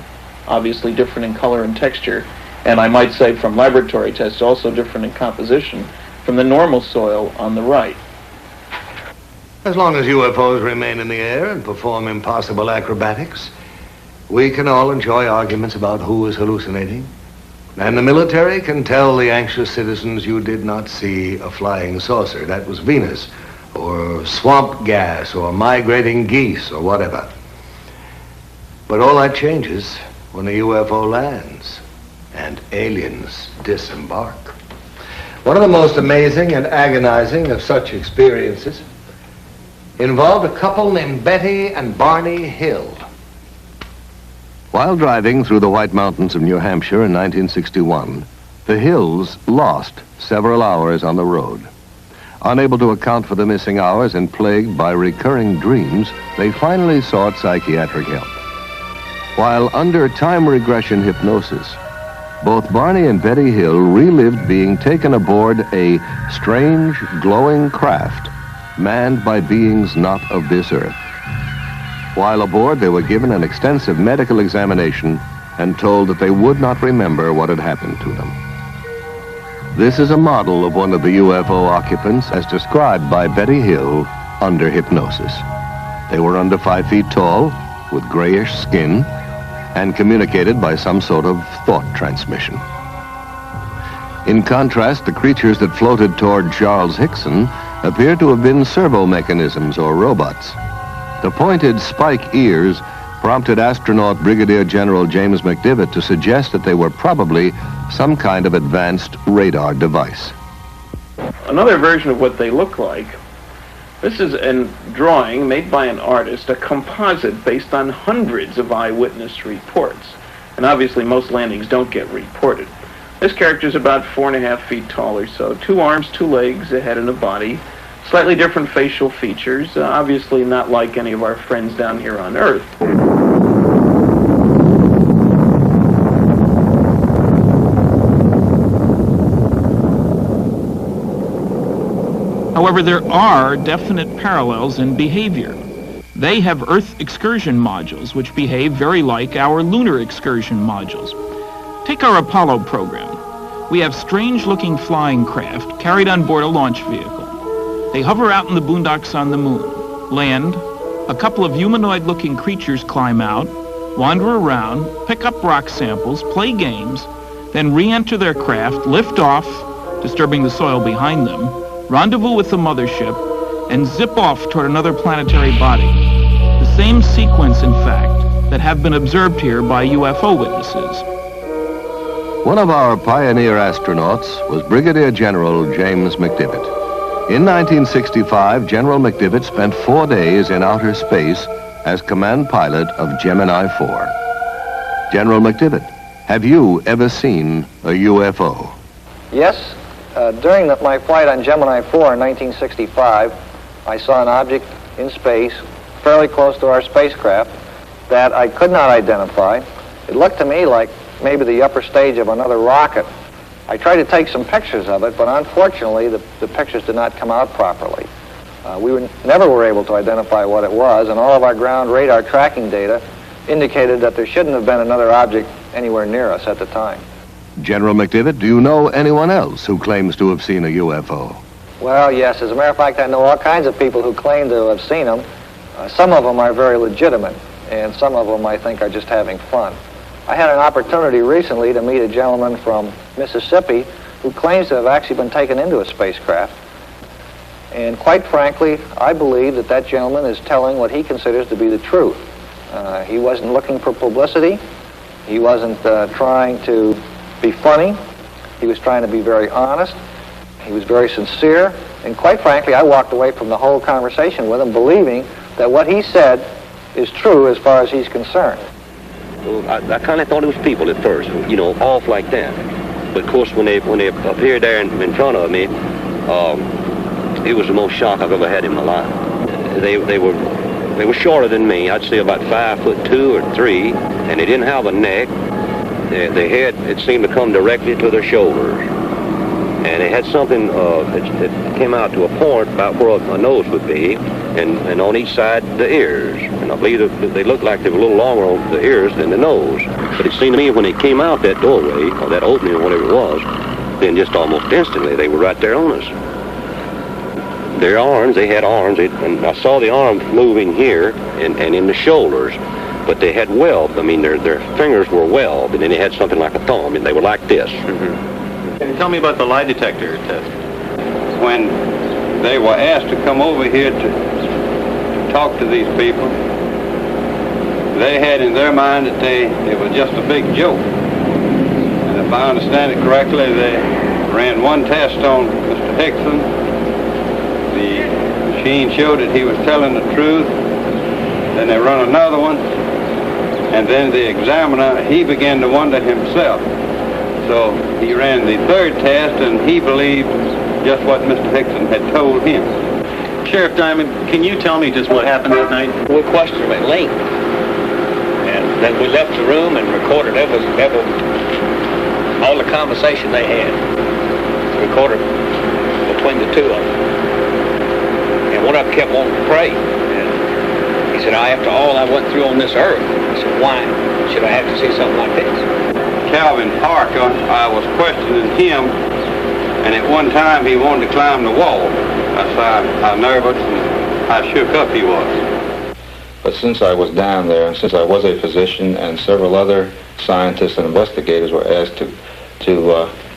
[SPEAKER 4] obviously different in color and texture, and I might say from laboratory tests also different in composition from the normal soil on the right.
[SPEAKER 1] As long as UFOs remain in the air and perform impossible acrobatics, we can all enjoy arguments about who is hallucinating. And the military can tell the anxious citizens you did not see a flying saucer. That was Venus, or swamp gas, or migrating geese, or whatever. But all that changes when a UFO lands and aliens disembark. One of the most amazing and agonizing of such experiences involved a couple named Betty and Barney Hill.
[SPEAKER 2] While driving through the White Mountains of New Hampshire in 1961, the Hills lost several hours on the road. Unable to account for the missing hours and plagued by recurring dreams, they finally sought psychiatric help. While under time regression hypnosis, both Barney and Betty Hill relived being taken aboard a strange, glowing craft manned by beings not of this earth. While aboard, they were given an extensive medical examination and told that they would not remember what had happened to them. This is a model of one of the UFO occupants as described by Betty Hill under hypnosis. They were under 5 feet tall, with grayish skin, and communicated by some sort of thought transmission. In contrast, the creatures that floated toward Charles Hickson appear to have been servo mechanisms or robots. The pointed spike ears prompted astronaut Brigadier General James McDivitt to suggest that they were probably some kind of advanced radar device.
[SPEAKER 4] Another version of what they look like, this is a drawing made by an artist, a composite based on hundreds of eyewitness reports. And obviously most landings don't get reported. This character is about 4.5 feet tall or so, 2 arms, 2 legs, a head and a body, slightly different facial features, obviously not like any of our friends down here on Earth.
[SPEAKER 20] However, there are definite parallels in behavior. They have Earth excursion modules, which behave very like our lunar excursion modules. Take our Apollo program. We have strange-looking flying craft carried on board a launch vehicle. They hover out in the boondocks on the moon, land, a couple of humanoid-looking creatures climb out, wander around, pick up rock samples, play games, then re-enter their craft, lift off, disturbing the soil behind them, rendezvous with the mothership, and zip off toward another planetary body. The same sequence, in fact, that have been observed here by UFO witnesses.
[SPEAKER 2] One of our pioneer astronauts was Brigadier General James McDivitt. In 1965, General McDivitt spent 4 days in outer space as command pilot of Gemini 4. General McDivitt, have you ever seen a UFO?
[SPEAKER 21] Yes. During my flight on Gemini 4 in 1965, I saw an object in space fairly close to our spacecraft that I could not identify. It looked to me like maybe the upper stage of another rocket. I tried to take some pictures of it, but unfortunately the pictures did not come out properly. We never were able to identify what it was, and all of our ground radar tracking data indicated that there shouldn't have been another object anywhere near us at the time.
[SPEAKER 2] General McDivitt, do you know anyone else who claims to have seen a UFO?
[SPEAKER 21] Well, yes. As a matter of fact, I know all kinds of people who claim to have seen them. Some of them are very legitimate, and some of them I think are just having fun. I had an opportunity recently to meet a gentleman from Mississippi who claims to have actually been taken into a spacecraft. And quite frankly, I believe that that gentleman is telling what he considers to be the truth. He wasn't looking for publicity. He wasn't trying to be funny. He was trying to be very honest. He was very sincere. And quite frankly, I walked away from the whole conversation with him believing that what he said is true as far as he's concerned.
[SPEAKER 5] Well, I kind of thought it was people at first, you know, off like that. But of course, when they appeared there in front of me, it was the most shock I've ever had in my life. They were shorter than me. I'd say about 5'2" or 3", and they didn't have a neck. The head, it seemed to come directly to their shoulders. And it had something that came out to a point about where a nose would be, and on each side, the ears. And I believe that they looked like they were a little longer on the ears than the nose. But it seemed to me when they came out that doorway, or that opening, or whatever it was, then just almost instantly, they were right there on us. Their arms, they had arms, and I saw the arms moving here and in the shoulders. But they had weld. I mean, their fingers were webbed, and then they had something like a thumb, and they were like this.
[SPEAKER 22] Mm-hmm. Can you tell me about the lie detector test? When they were asked to come over here to talk to these people, they had in their mind that it was just a big joke. And if I understand it correctly, they ran one test on Mr. Hickson. The machine showed that he was telling the truth. Then they run another one. And then the examiner, he began to wonder himself. So he ran the third test, and he believed just what Mr. Hickson had told him.
[SPEAKER 6] Sheriff Diamond, can you tell me just what happened that night?
[SPEAKER 5] We questioned them at length. And then we left the room and recorded every all the conversation they had. Recorded between the two of them. And one of them kept wanting to pray. And he said, after all I went through on this earth, he said, why should I have to see something like this?
[SPEAKER 22] Calvin Parker, I was questioning him, and at one time he wanted to climb the wall. That's how nervous and how shook up he was.
[SPEAKER 7] But since I was down there, and since I was a physician, and several other scientists and investigators were asked to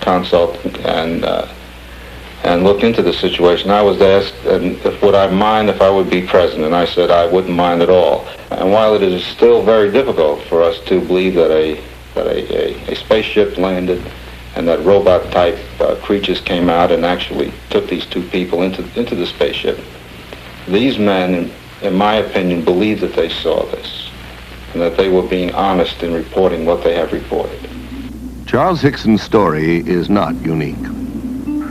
[SPEAKER 7] consult and look into the situation, I was asked, would I mind if I would be present, and I said I wouldn't mind at all. And while it is still very difficult for us to believe that a spaceship landed and that robot-type creatures came out and actually took these two people into the spaceship, these men, in my opinion, believed that they saw this and that they were being honest in reporting what they have reported.
[SPEAKER 2] Charles Hickson's story is not unique.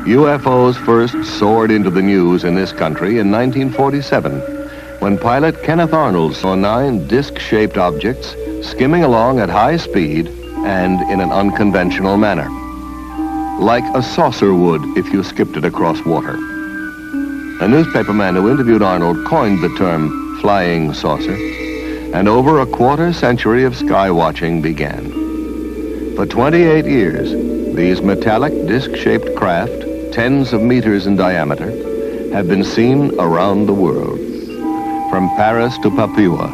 [SPEAKER 2] UFOs first soared into the news in this country in 1947 when pilot Kenneth Arnold saw 9 disc-shaped objects skimming along at high speed and in an unconventional manner, like a saucer would if you skipped it across water. A newspaperman who interviewed Arnold coined the term flying saucer, and over a quarter century of sky watching began. For 28 years, these metallic disc-shaped craft, tens of meters in diameter, have been seen around the world, from Paris to Papua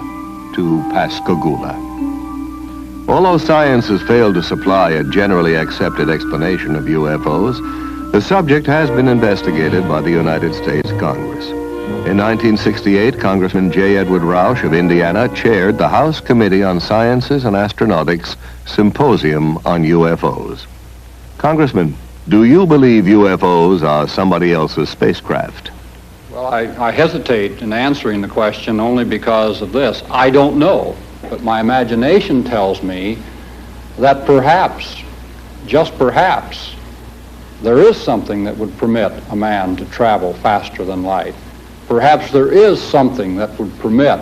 [SPEAKER 2] to Pascagoula. Although science has failed to supply a generally accepted explanation of UFOs, the subject has been investigated by the United States Congress. In 1968, Congressman J. Edward Roush of Indiana chaired the House Committee on Sciences and Astronautics Symposium on UFOs. Congressman, do you believe UFOs are somebody else's spacecraft?
[SPEAKER 23] Well, I hesitate in answering the question only because of this. I don't know, but my imagination tells me that perhaps, just perhaps, there is something that would permit a man to travel faster than light. Perhaps there is something that would permit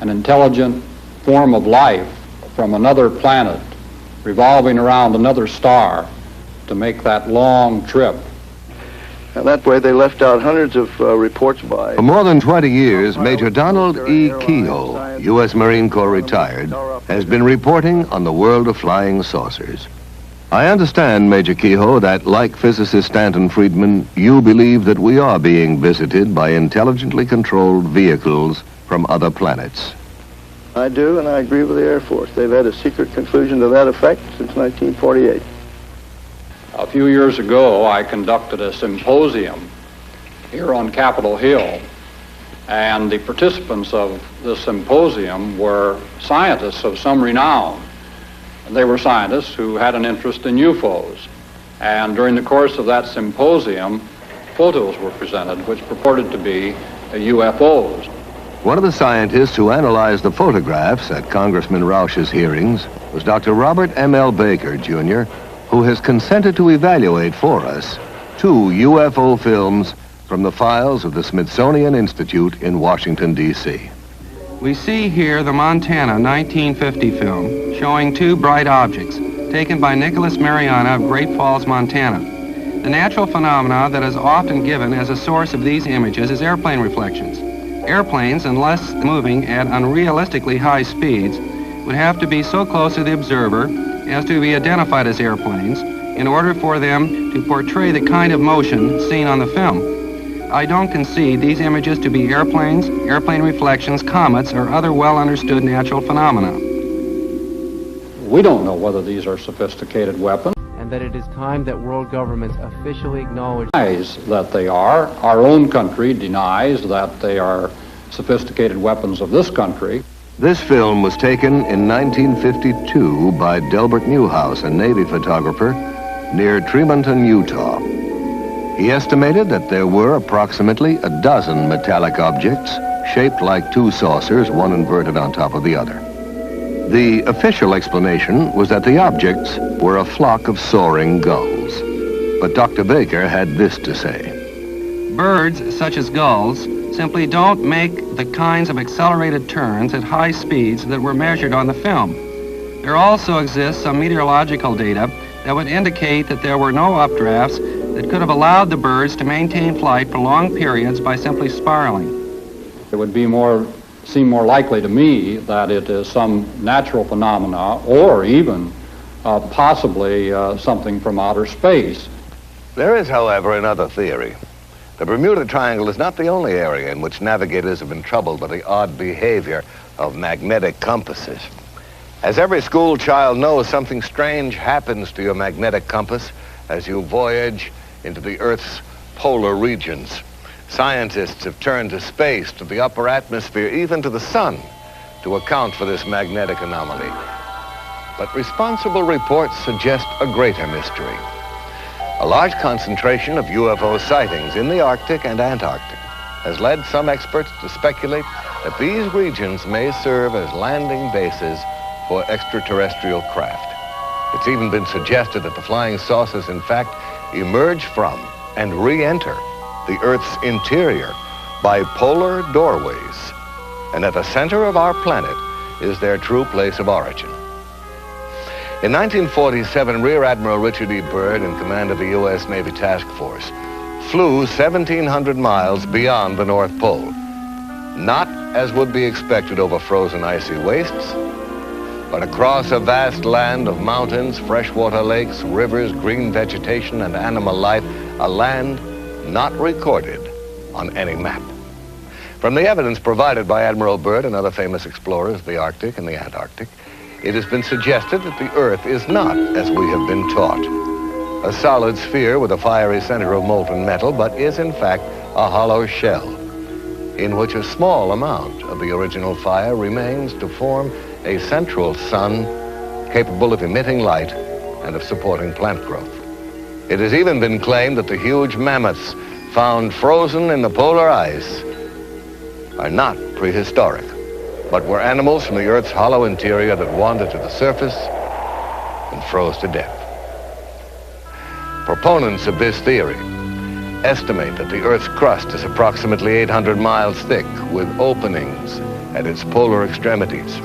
[SPEAKER 23] an intelligent form of life from another planet revolving around another star to make that long trip.
[SPEAKER 24] And that way they left out hundreds of reports by...
[SPEAKER 2] For more than 20 years, Major Donald E. Kehoe, U.S. Marine Corps retired, has been reporting on the world of flying saucers. I understand, Major Kehoe, that like physicist Stanton Friedman, you believe that we are being visited by intelligently controlled vehicles from other planets.
[SPEAKER 24] I do, and I agree with the Air Force. They've had a secret conclusion to that effect since 1948.
[SPEAKER 23] A few years ago, I conducted a symposium here on Capitol Hill, and the participants of this symposium were scientists of some renown. They were scientists who had an interest in UFOs. And during the course of that symposium, photos were presented which purported to be UFOs.
[SPEAKER 2] One of the scientists who analyzed the photographs at Congressman Roush's hearings was Dr. Robert M.L. Baker, Jr., who has consented to evaluate for us 2 UFO films from the files of the Smithsonian Institute in Washington, D.C.
[SPEAKER 25] We see here the Montana 1950 film showing 2 bright objects taken by Nicholas Mariana of Great Falls, Montana. The natural phenomena that is often given as a source of these images is airplane reflections. Airplanes, unless moving at unrealistically high speeds, would have to be so close to the observer as to be identified as airplanes in order for them to portray the kind of motion seen on the film. I don't concede these images to be airplanes, airplane reflections, comets, or other well-understood natural phenomena.
[SPEAKER 23] We don't know whether these are sophisticated weapons.
[SPEAKER 8] And that it is time that world governments officially acknowledge
[SPEAKER 23] that they are. Our own country denies that they are sophisticated weapons of this country.
[SPEAKER 2] This film was taken in 1952 by Delbert Newhouse, a Navy photographer, near Tremonton, Utah. He estimated that there were approximately a dozen metallic objects shaped like two saucers, one inverted on top of the other. The official explanation was that the objects were a flock of soaring gulls. But Dr. Baker had this to say.
[SPEAKER 25] Birds, such as gulls, simply don't make the kinds of accelerated turns at high speeds that were measured on the film. There also exists some meteorological data that would indicate that there were no updrafts that could have allowed the birds to maintain flight for long periods by simply spiraling.
[SPEAKER 23] It would seem more likely to me that it is some natural phenomena or even possibly something from outer space.
[SPEAKER 1] There is, however, another theory. The Bermuda Triangle is not the only area in which navigators have been troubled by the odd behavior of magnetic compasses. As every school child knows, something strange happens to your magnetic compass as you voyage into the Earth's polar regions. Scientists have turned to space, to the upper atmosphere, even to the sun, to account for this magnetic anomaly. But responsible reports suggest a greater mystery. A large concentration of UFO sightings in the Arctic and Antarctic has led some experts to speculate that these regions may serve as landing bases for extraterrestrial craft. It's even been suggested that the flying saucers, in fact, emerge from and re-enter the Earth's interior by polar doorways, and at the center of our planet is their true place of origin. In 1947, Rear Admiral Richard E. Byrd, in command of the U.S. Navy Task Force, flew 1,700 miles beyond the North Pole, not as would be expected over frozen icy wastes, but across a vast land of mountains, freshwater lakes, rivers, green vegetation, and animal life, a land not recorded on any map. From the evidence provided by Admiral Byrd and other famous explorers of the Arctic and the Antarctic, it has been suggested that the Earth is not as we have been taught, a solid sphere with a fiery center of molten metal, but is in fact a hollow shell in which a small amount of the original fire remains to form a central sun capable of emitting light and of supporting plant growth. It has even been claimed that the huge mammoths found frozen in the polar ice are not prehistoric, but were animals from the Earth's hollow interior that wandered to the surface and froze to death. Proponents of this theory estimate that the Earth's crust is approximately 800 miles thick, with openings at its polar extremities.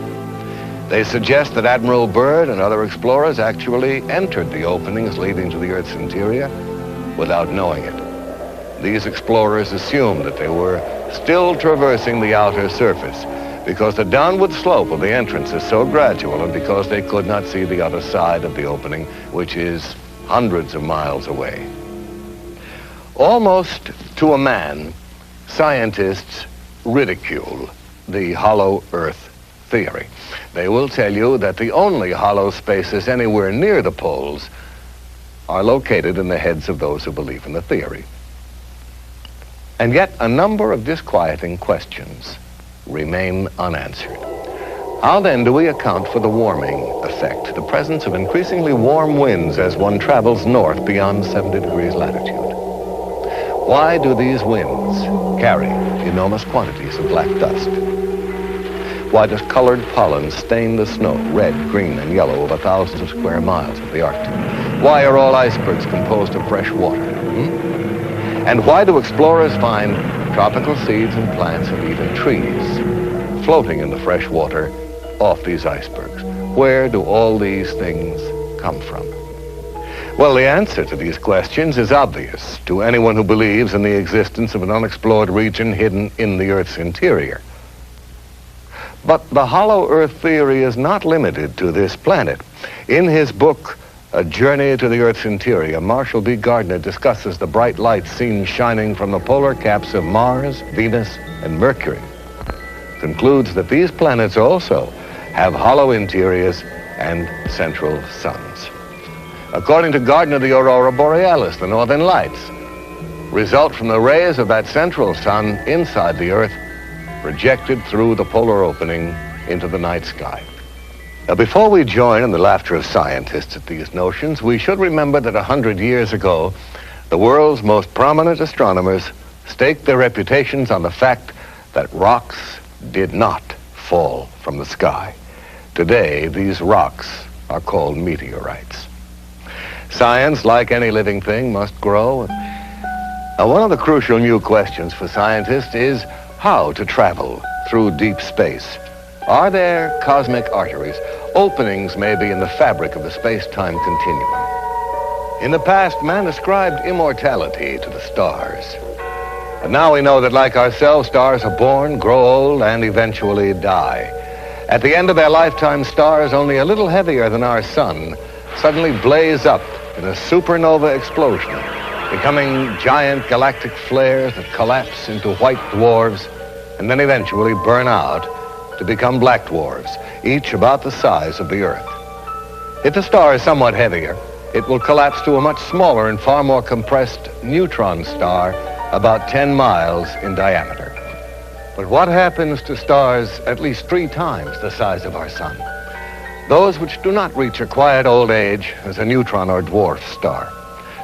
[SPEAKER 1] They suggest that Admiral Byrd and other explorers actually entered the openings leading to the Earth's interior without knowing it. These explorers assumed that they were still traversing the outer surface because the downward slope of the entrance is so gradual and because they could not see the other side of the opening, which is hundreds of miles away. Almost to a man, scientists ridicule the hollow Earth theory. They will tell you that the only hollow spaces anywhere near the poles are located in the heads of those who believe in the theory. And yet a number of disquieting questions remain unanswered. How then do we account for the warming effect, the presence of increasingly warm winds as one travels north beyond 70 degrees latitude? Why do these winds carry enormous quantities of black dust? Why does colored pollen stain the snow red, green, and yellow over thousands of square miles of the Arctic? Why are all icebergs composed of fresh water? And why do explorers find tropical seeds and plants and even trees floating in the fresh water off these icebergs? Where do all these things come from? Well, the answer to these questions is obvious to anyone who believes in the existence of an unexplored region hidden in the Earth's interior. But the hollow Earth theory is not limited to this planet. In his book, A Journey to the Earth's Interior, Marshall B. Gardner discusses the bright light seen shining from the polar caps of Mars, Venus, and Mercury. Concludes that these planets also have hollow interiors and central suns. According to Gardner, the aurora borealis, the northern lights, result from the rays of that central sun inside the Earth, projected through the polar opening into the night sky. Now, before we join in the laughter of scientists at these notions, we should remember that 100 years ago, the world's most prominent astronomers staked their reputations on the fact that rocks did not fall from the sky. Today, these rocks are called meteorites. Science, like any living thing, must grow. Now, one of the crucial new questions for scientists is how to travel through deep space. Are there cosmic arteries, openings maybe in the fabric of the space-time continuum? In the past, man ascribed immortality to the stars. But now we know that, like ourselves, stars are born, grow old, and eventually die. At the end of their lifetime, stars only a little heavier than our sun suddenly blaze up in a supernova explosion, becoming giant galactic flares that collapse into white dwarfs and then eventually burn out to become black dwarfs, each about the size of the Earth. If the star is somewhat heavier, it will collapse to a much smaller and far more compressed neutron star about 10 miles in diameter. But what happens to stars at least 3 times the size of our sun? Those which do not reach a quiet old age as a neutron or dwarf star.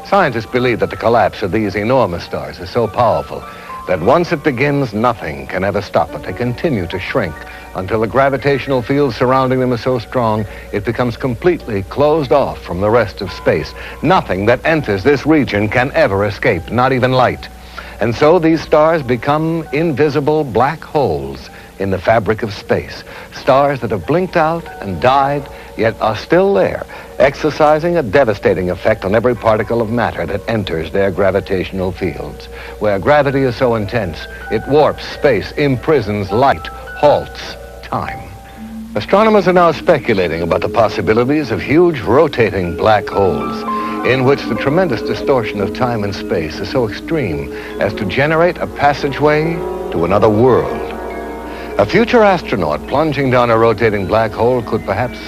[SPEAKER 1] Scientists believe that the collapse of these enormous stars is so powerful that once it begins, nothing can ever stop it. They continue to shrink until the gravitational field surrounding them is so strong it becomes completely closed off from the rest of space. Nothing that enters this region can ever escape, not even light. And so these stars become invisible black holes in the fabric of space. Stars that have blinked out and died, yet are still there, exercising a devastating effect on every particle of matter that enters their gravitational fields. Where gravity is so intense, it warps space, imprisons light, halts time. Astronomers are now speculating about the possibilities of huge rotating black holes in which the tremendous distortion of time and space is so extreme as to generate a passageway to another world. A future astronaut plunging down a rotating black hole could perhaps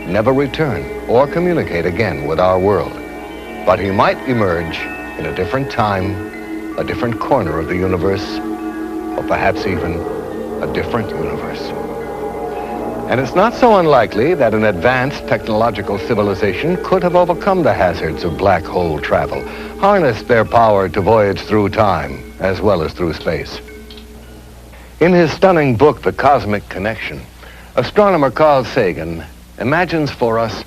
[SPEAKER 1] never return or communicate again with our world. But he might emerge in a different time, a different corner of the universe, or perhaps even a different universe. And it's not so unlikely that an advanced technological civilization could have overcome the hazards of black hole travel, harnessed their power to voyage through time as well as through space. In his stunning book, The Cosmic Connection, astronomer Carl Sagan imagines for us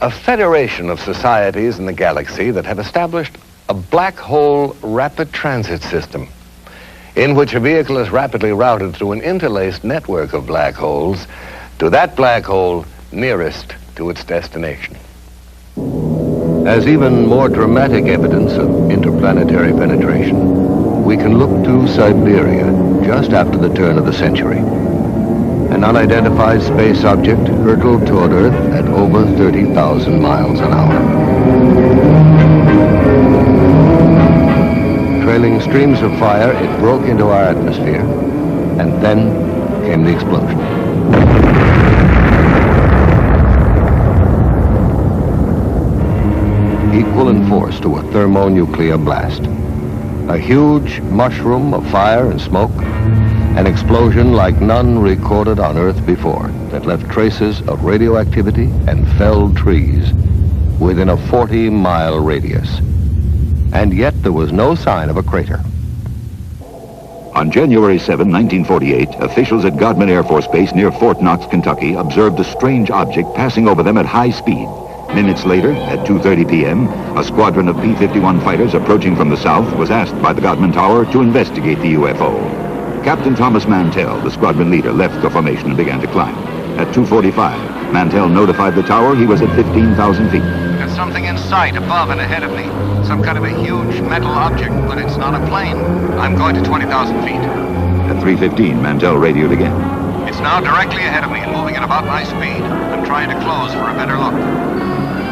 [SPEAKER 1] a federation of societies in the galaxy that have established a black hole rapid transit system in which a vehicle is rapidly routed through an interlaced network of black holes to that black hole nearest to its destination. As even more dramatic evidence of interplanetary penetration, we can look to Siberia just after the turn of the century. An unidentified space object hurtled toward Earth at over 30,000 miles an hour. Trailing streams of fire, it broke into our atmosphere, and then came the explosion. Equal in force to a thermonuclear blast. A huge mushroom of fire and smoke, an explosion like none recorded on Earth before that left traces of radioactivity and felled trees within a 40-mile radius. And yet there was no sign of a crater.
[SPEAKER 3] On January 7, 1948, officials at Godman Air Force Base near Fort Knox, Kentucky, observed a strange object passing over them at high speed. Minutes later, at 2:30 p.m., a squadron of P-51 fighters approaching from the south was asked by the Godman Tower to investigate the UFO. Captain Thomas Mantell, the squadron leader, left the formation and began to climb. At 2:45, Mantell notified the tower he was at 15,000 feet.
[SPEAKER 9] There's something in sight above and ahead of me. Some kind of a huge metal object, but it's not a plane. I'm going to 20,000 feet.
[SPEAKER 3] At 3:15, Mantell radioed again.
[SPEAKER 9] It's now directly ahead of me and moving at about my speed. I'm trying to close for a better look.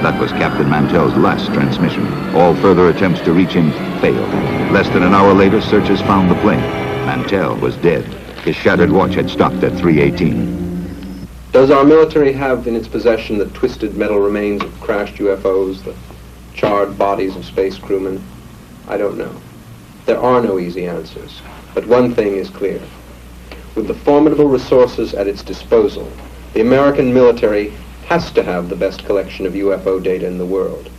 [SPEAKER 3] That was Captain Mantell's last transmission. All further attempts to reach him failed. Less than an hour later, searchers found the plane. Mantell was dead. His shattered watch had stopped at 3:18.
[SPEAKER 19] Does our military have in its possession the twisted metal remains of crashed UFOs, the charred bodies of space crewmen? I don't know. There are no easy answers. But one thing is clear. With the formidable resources at its disposal, The American military has to have the best collection of UFO data in the world.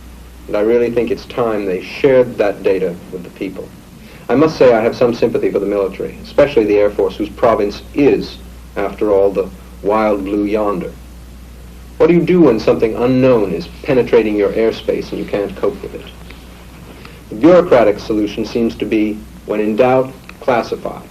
[SPEAKER 19] And I really think it's time they shared that data with the people. I must say I have some sympathy for the military, especially the Air Force, whose province is, after all, the wild blue yonder. What do you do when something unknown is penetrating your airspace and you can't cope with it? The bureaucratic solution seems to be, when in doubt, classify.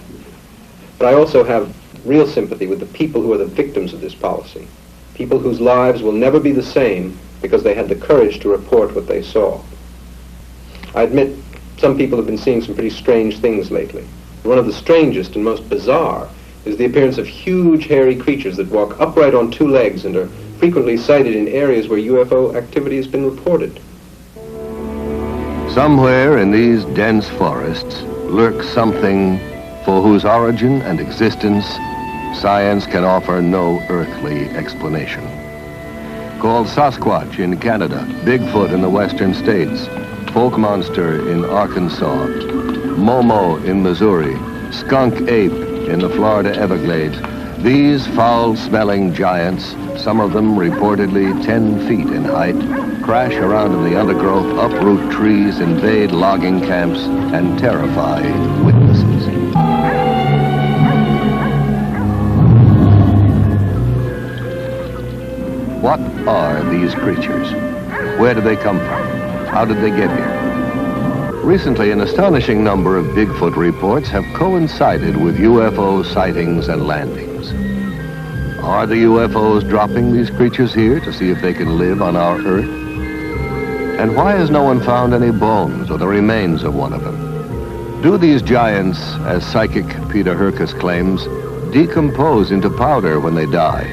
[SPEAKER 19] But I also have real sympathy with the people who are the victims of this policy, people whose lives will never be the same because they had the courage to report what they saw. I admit some people have been seeing some pretty strange things lately. One of the strangest and most bizarre is the appearance of huge hairy creatures that walk upright on two legs and are frequently sighted in areas where UFO activity has been reported.
[SPEAKER 2] Somewhere in these dense forests lurks something for whose origin and existence science can offer no earthly explanation. Called Sasquatch in Canada, Bigfoot in the western states, Folk Monster in Arkansas, Momo in Missouri, Skunk Ape in the Florida Everglades, these foul-smelling giants, some of them reportedly 10 feet in height, crash around in the undergrowth, uproot trees, invade logging camps, and terrify witnesses. What are these creatures? Where do they come from? How did they get here? Recently, an astonishing number of Bigfoot reports have coincided with UFO sightings and landings. Are the UFOs dropping these creatures here to see if they can live on our Earth? And why has no one found any bones or the remains of one of them? Do these giants, as psychic Peter Herkus claims, decompose into powder when they die?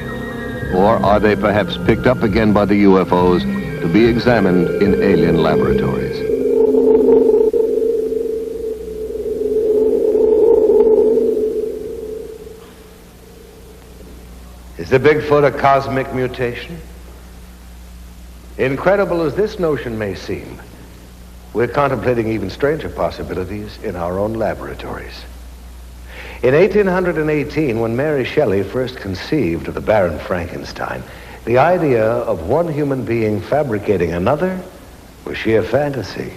[SPEAKER 2] Or are they perhaps picked up again by the UFOs to be examined in alien laboratories?
[SPEAKER 1] Is the Bigfoot a cosmic mutation? Incredible as this notion may seem, we're contemplating even stranger possibilities in our own laboratories. In 1818, when Mary Shelley first conceived of the Baron Frankenstein, the idea of one human being fabricating another was sheer fantasy.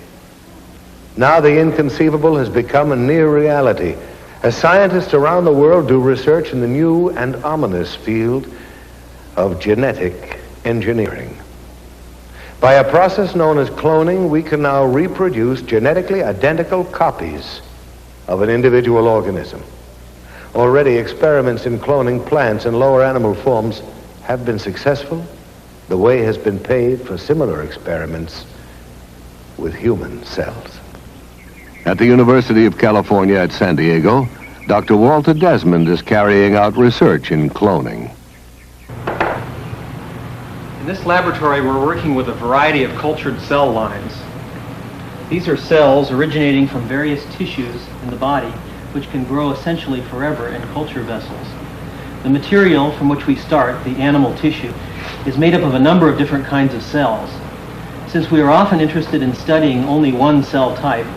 [SPEAKER 1] Now the inconceivable has become a near reality, as scientists around the world do research in the new and ominous field of genetic engineering. By a process known as cloning, we can now reproduce genetically identical copies of an individual organism. Already, experiments in cloning plants and lower animal forms have been successful. The way has been paved for similar experiments with human cells.
[SPEAKER 2] At the University of California at San Diego, Dr. Walter Desmond is carrying out research in cloning.
[SPEAKER 10] In this laboratory, we're working with a variety of cultured cell lines. These are cells originating from various tissues in the body, which can grow essentially forever in culture vessels. The material from which we start, the animal tissue, is made up of a number of different kinds of cells. Since we are often interested in studying only one cell type,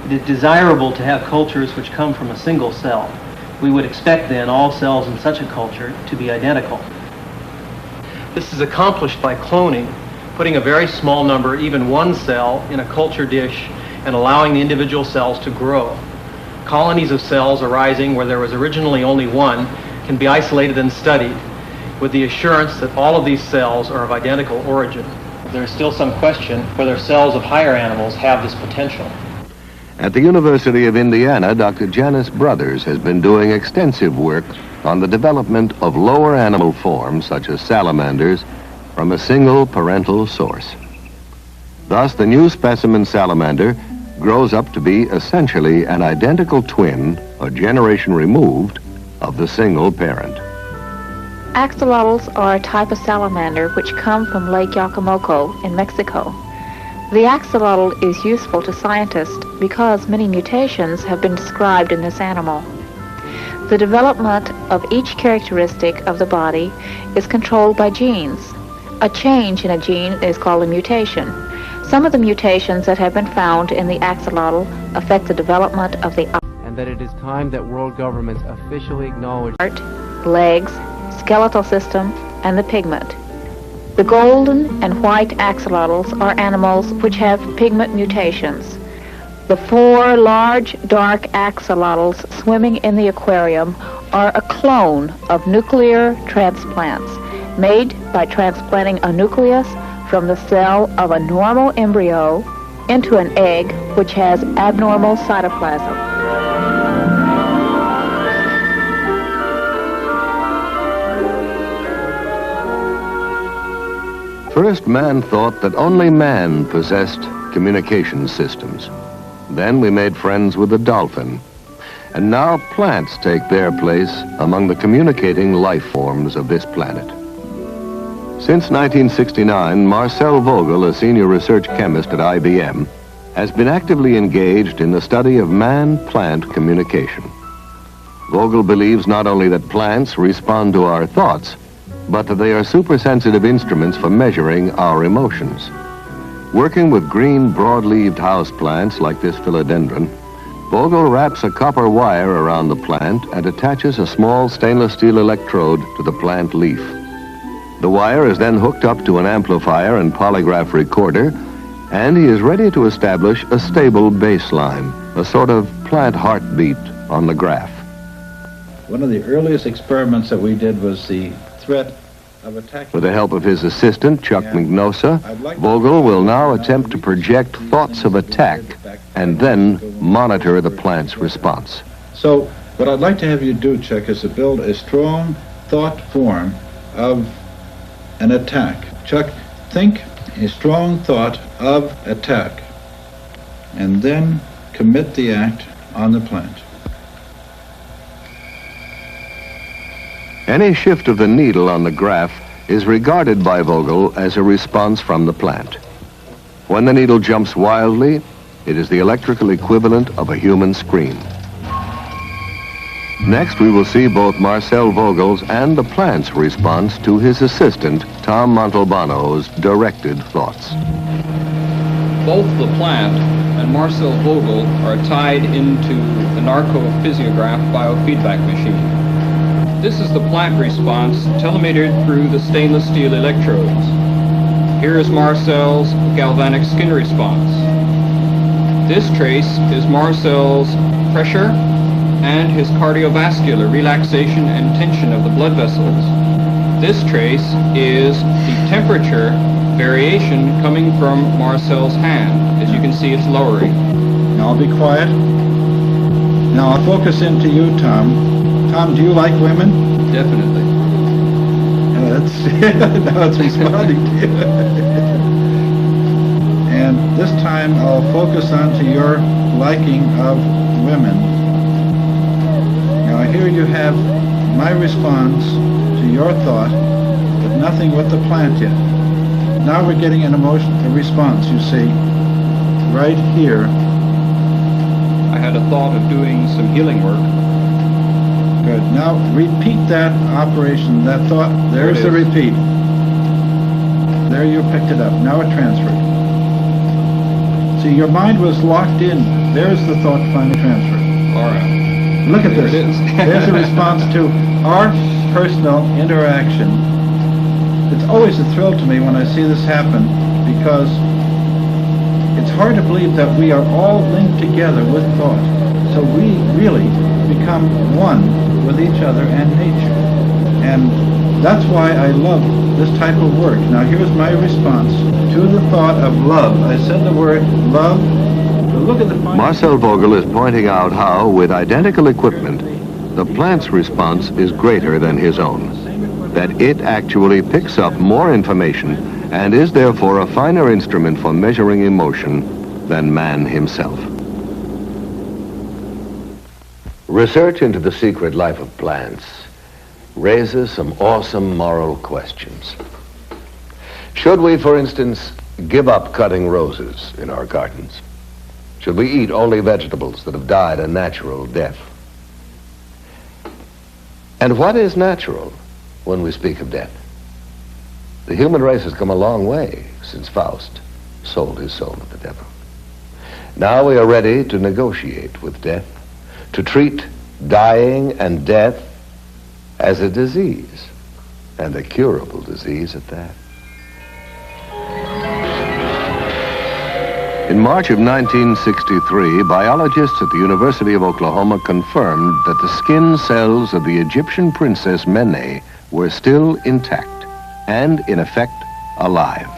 [SPEAKER 10] it is desirable to have cultures which come from a single cell. We would expect then all cells in such a culture to be identical. This is accomplished by cloning, putting a very small number, even one cell, in a culture dish and allowing the individual cells to grow. Colonies of cells arising where there was originally only one can be isolated and studied with the assurance that all of these cells are of identical origin. There is still some question whether cells of higher animals have this potential.
[SPEAKER 2] At the University of Indiana, Dr. Janice Brothers has been doing extensive work on the development of lower animal forms, such as salamanders, from a single parental source. Thus, the new specimen salamander grows up to be essentially an identical twin, a generation removed, of the single parent.
[SPEAKER 11] Axolotls are a type of salamander which come from Lake Yacumoco in Mexico. The axolotl is useful to scientists because many mutations have been described in this animal. The development of each characteristic of the body is controlled by genes. A change in a gene is called a mutation. Some of the mutations that have been found in the axolotl affect the development of the
[SPEAKER 8] and that it is time that world governments officially acknowledge
[SPEAKER 11] heart, legs, skeletal system, and the pigment. The golden and white axolotls are animals which have pigment mutations. The 4 large dark axolotls swimming in the aquarium are a clone of nuclear transplants made by transplanting a nucleus from the cell of a normal embryo into an egg which has abnormal cytoplasm.
[SPEAKER 2] First, man thought that only man possessed communication systems. Then we made friends with the dolphin. And now plants take their place among the communicating life forms of this planet. Since 1969, Marcel Vogel, a senior research chemist at IBM, has been actively engaged in the study of man-plant communication. Vogel believes not only that plants respond to our thoughts, but that they are supersensitive instruments for measuring our emotions. Working with green broad-leaved houseplants like this philodendron, Vogel wraps a copper wire around the plant and attaches a small stainless steel electrode to the plant leaf. The wire is then hooked up to an amplifier and polygraph recorder, and he is ready to establish a stable baseline, a sort of plant heartbeat on the graph.
[SPEAKER 13] One of the earliest experiments that we did was the threat of attacking.
[SPEAKER 2] With the help of his assistant, Chuck Mignosa, Vogel will now attempt to project thoughts of attack and then monitor the plant's response.
[SPEAKER 13] So what I'd like to have you do, Chuck, is to build a strong thought form of an attack. Chuck, think a strong thought of attack and then commit the act on the plant.
[SPEAKER 2] Any shift of the needle on the graph is regarded by Vogel as a response from the plant. When the needle jumps wildly, it is the electrical equivalent of a human scream. Next, we will see both Marcel Vogel's and the plant's response to his assistant, Tom Montalbano's directed thoughts.
[SPEAKER 23] Both the plant and Marcel Vogel are tied into the narcophysiograph biofeedback machine. This is the plant response telemetered through the stainless steel electrodes. Here is Marcel's galvanic skin response. This trace is Marcel's pressure and his cardiovascular relaxation and tension of the blood vessels. This trace is the temperature variation coming from Marcel's hand. As you can see, it's lowering.
[SPEAKER 13] Now I'll be quiet. Now I'll focus into you, Tom. Tom, do you like women?
[SPEAKER 23] Definitely.
[SPEAKER 13] Now it's responding to you. And this time I'll focus on to your liking of women. Now here you have my response to your thought, but nothing with the plant yet. Now we're getting an emotion, a response, you see, right here.
[SPEAKER 23] I had a thought of doing some healing work.
[SPEAKER 13] Good. Now repeat that operation, that thought. There's the repeat. There you picked it up. Now it transferred. See, your mind was locked in. There's the thought finally transferred.
[SPEAKER 23] All right.
[SPEAKER 13] Look at this. There's a response to our personal interaction. It's always a thrill to me when I see this happen, because it's hard to believe that we are all linked together with thought. So we really become one with each other and nature. And that's why I love this type of work. Now here's my response to the thought of love. I said the word love. But look at the
[SPEAKER 2] Marcel Vogel is pointing out how, with identical equipment, the plant's response is greater than his own. That it actually picks up more information and is therefore a finer instrument for measuring emotion than man himself.
[SPEAKER 1] Research into the secret life of plants raises some awesome moral questions. Should we, for instance, give up cutting roses in our gardens? Should we eat only vegetables that have died a natural death? And what is natural when we speak of death? The human race has come a long way since Faust sold his soul to the devil. Now we are ready to negotiate with death, to treat dying and death as a disease,
[SPEAKER 2] and a curable disease at that. In March of 1963, biologists at the University of Oklahoma confirmed that the skin cells of the Egyptian princess Mene were still intact and, in effect, alive.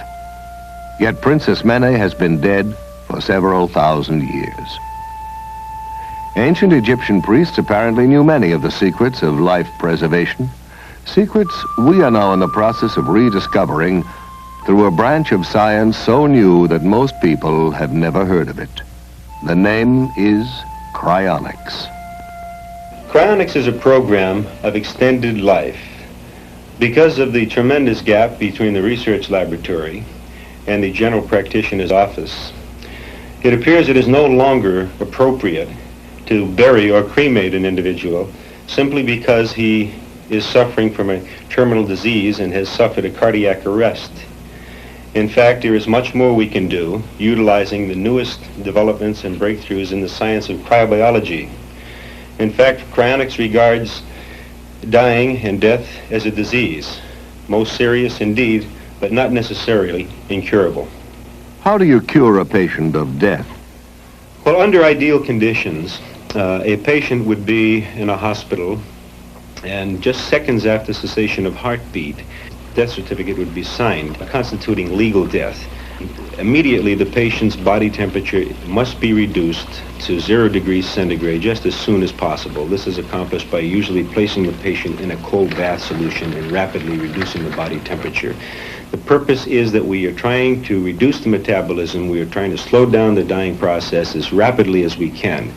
[SPEAKER 2] Yet Princess Mene has been dead for several thousand years. Ancient Egyptian priests apparently knew many of the secrets of life preservation, secrets we are now in the process of rediscovering through a branch of science so new that most people have never heard of it. The name is cryonics.
[SPEAKER 14] Cryonics is a program of extended life. Because of the tremendous gap between the research laboratory and the general practitioner's office, it appears it is no longer appropriate to bury or cremate an individual simply because he is suffering from a terminal disease and has suffered a cardiac arrest. In fact, there is much more we can do utilizing the newest developments and breakthroughs in the science of cryobiology. In fact, cryonics regards dying and death as a disease, most serious indeed, but not necessarily incurable.
[SPEAKER 2] How do you cure a patient of death?
[SPEAKER 14] Well, under ideal conditions, a patient would be in a hospital, and just seconds after cessation of heartbeat, death certificate would be signed, constituting legal death. Immediately, the patient's body temperature must be reduced to 0 degrees centigrade just as soon as possible. This is accomplished by usually placing the patient in a cold bath solution and rapidly reducing the body temperature. The purpose is that we are trying to reduce the metabolism. We are trying to slow down the dying process as rapidly as we can.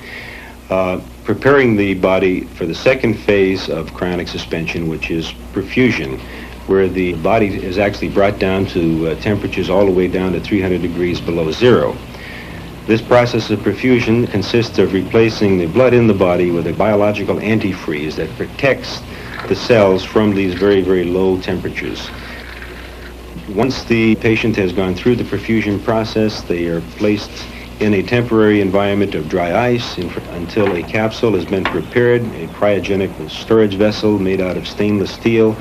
[SPEAKER 14] Preparing the body for the second phase of cryonic suspension, which is perfusion, where the body is actually brought down to temperatures all the way down to 300 degrees below zero. This process of perfusion consists of replacing the blood in the body with a biological antifreeze that protects the cells from these very, very low temperatures. Once the patient has gone through the perfusion process, they are placed in a temporary environment of dry ice until a capsule has been prepared, a cryogenic storage vessel made out of stainless steel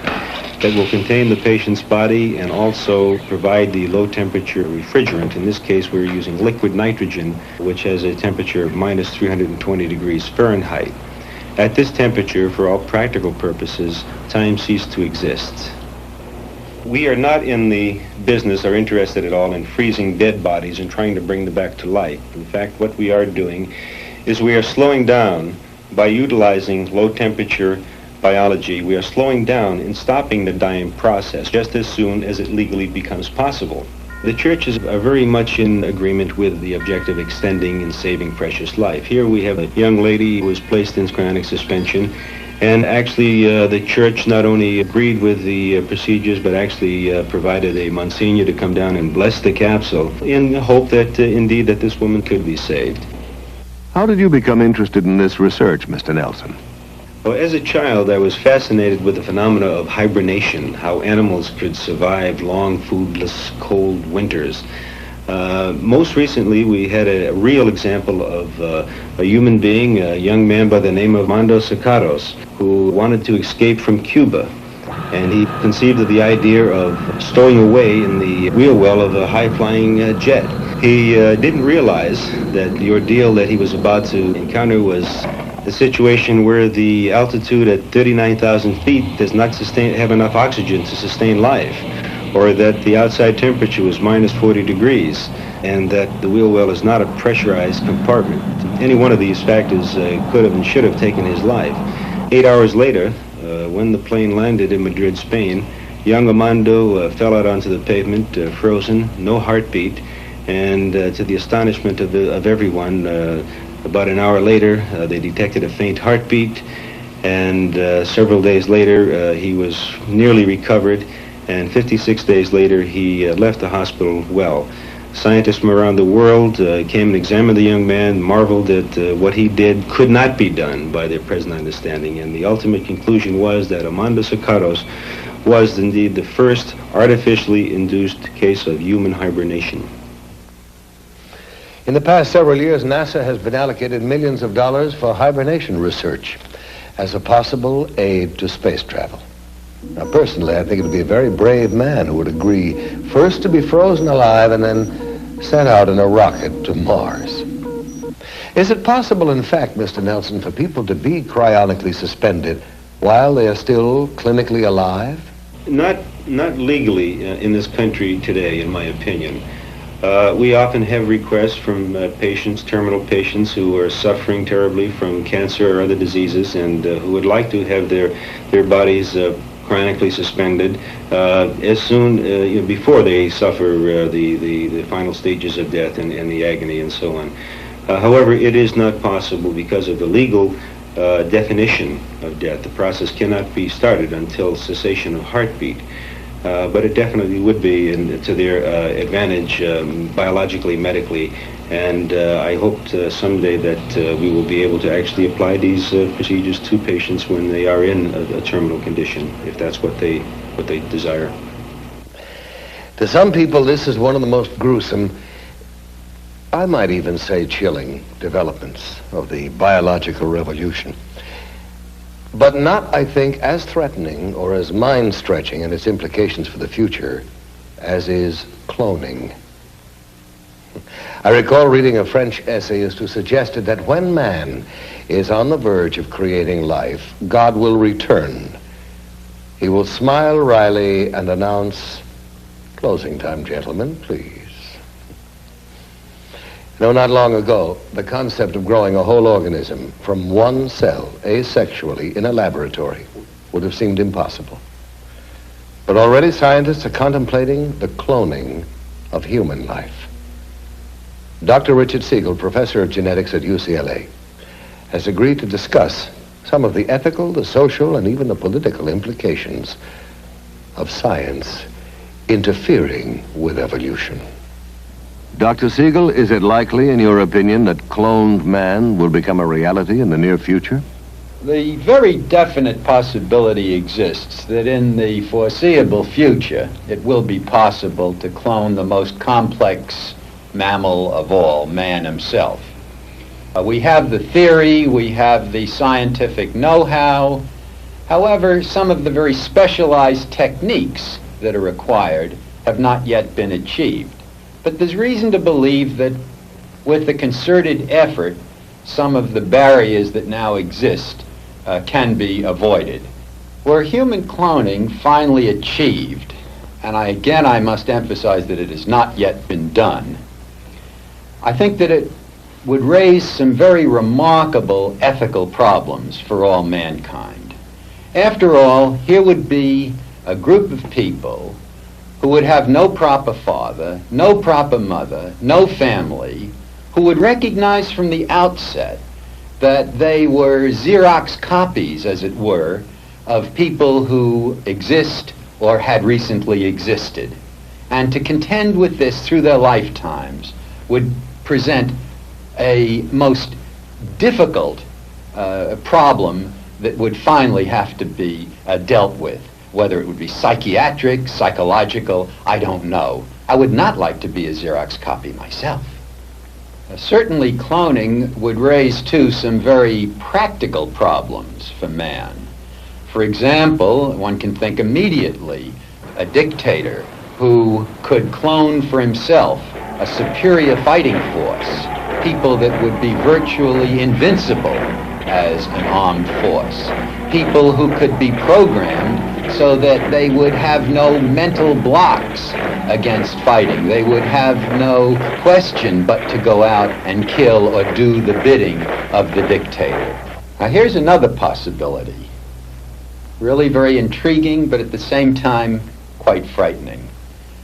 [SPEAKER 14] that will contain the patient's body and also provide the low temperature refrigerant. In this case, we're using liquid nitrogen, which has a temperature of minus 320 degrees Fahrenheit. At this temperature, for all practical purposes, time ceased to exist. We are not in the business or interested at all in freezing dead bodies and trying to bring them back to life. In fact, what we are doing is we are slowing down by utilizing low temperature biology. We are slowing down and stopping the dying process just as soon as it legally becomes possible. The churches are very much in agreement with the objective of extending and saving precious life. Here we have a young lady who was placed in cryonic suspension, and actually the church not only agreed with the procedures, but actually provided a Monsignor to come down and bless the capsule in the hope that indeed that this woman could be saved.
[SPEAKER 2] How did you become interested in this research, Mr. Nelson?
[SPEAKER 14] Well, as a child, I was fascinated with the phenomena of hibernation, how animals could survive long, foodless, cold winters. Most recently, we had a real example of a human being, a young man by the name of Armando Sicaros, who wanted to escape from Cuba. And he conceived of the idea of stowing away in the wheel well of a high-flying jet. He didn't realize that the ordeal that he was about to encounter was a situation where the altitude at 39,000 feet does not have enough oxygen to sustain life, or that the outside temperature was minus 40 degrees, and that the wheel well is not a pressurized compartment. Any one of these factors could have and should have taken his life. 8 hours later, when the plane landed in Madrid, Spain, young Armando fell out onto the pavement, frozen, no heartbeat, and to the astonishment of everyone, about an hour later, they detected a faint heartbeat, and several days later, he was nearly recovered, and 56 days later, he left the hospital well. Scientists from around the world came and examined the young man, marveled that what he did could not be done by their present understanding, and the ultimate conclusion was that Armando Sicaros was indeed the first artificially induced case of human hibernation.
[SPEAKER 1] In the past several years, NASA has been allocated millions of dollars for hibernation research as a possible aid to space travel. Now, personally, I think it would be a very brave man who would agree first to be frozen alive and then sent out in a rocket to Mars. Is it possible, in fact, Mr. Nelson, for people to be cryonically suspended while they are still clinically alive?
[SPEAKER 14] Not legally in this country today, in my opinion. We often have requests from patients, terminal patients, who are suffering terribly from cancer or other diseases and who would like to have their bodies cryonically suspended as soon before they suffer the final stages of death and the agony and so on. However, it is not possible because of the legal definition of death. The process cannot be started until cessation of heartbeat. But it definitely would be to their advantage biologically, medically, and I hope someday that we will be able to actually apply these procedures to patients when they are in a terminal condition, if that's what they desire.
[SPEAKER 1] To some people, this is one of the most gruesome, I might even say chilling, developments of the biological revolution. But not, I think, as threatening or as mind-stretching in its implications for the future as is cloning. I recall reading a French essayist who suggested that when man is on the verge of creating life, God will return. He will smile wryly and announce, "Closing time, gentlemen, please." No, not long ago, the concept of growing a whole organism from one cell, asexually, in a laboratory would have seemed impossible. But already scientists are contemplating the cloning of human life. Dr. Richard Siegel, professor of genetics at UCLA, has agreed to discuss some of the ethical, the social, and even the political implications of science interfering with evolution.
[SPEAKER 2] Dr. Siegel, is it likely, in your opinion, that cloned man will become a reality in the near future?
[SPEAKER 12] The very definite possibility exists that in the foreseeable future, it will be possible to clone the most complex mammal of all, man himself. We have the theory, we have the scientific know-how. However, some of the very specialized techniques that are required have not yet been achieved. But there's reason to believe that with the concerted effort, some of the barriers that now exist can be avoided. Were human cloning finally achieved, and I must emphasize that it has not yet been done, I think that it would raise some very remarkable ethical problems for all mankind. After all, here would be a group of people who would have no proper father, no proper mother, no family, who would recognize from the outset that they were Xerox copies, as it were, of people who exist or had recently existed. And to contend with this through their lifetimes would present a most difficult problem that would finally have to be dealt with. Whether it would be psychiatric, psychological, I don't know. I would not like to be a Xerox copy myself. Certainly cloning would raise, too, some very practical problems for man. For example, one can think immediately a dictator who could clone for himself a superior fighting force, people that would be virtually invincible as an armed force, people who could be programmed so that they would have no mental blocks against fighting. They would have no question but to go out and kill or do the bidding of the dictator. Now here's another possibility, really very intriguing, but at the same time quite frightening.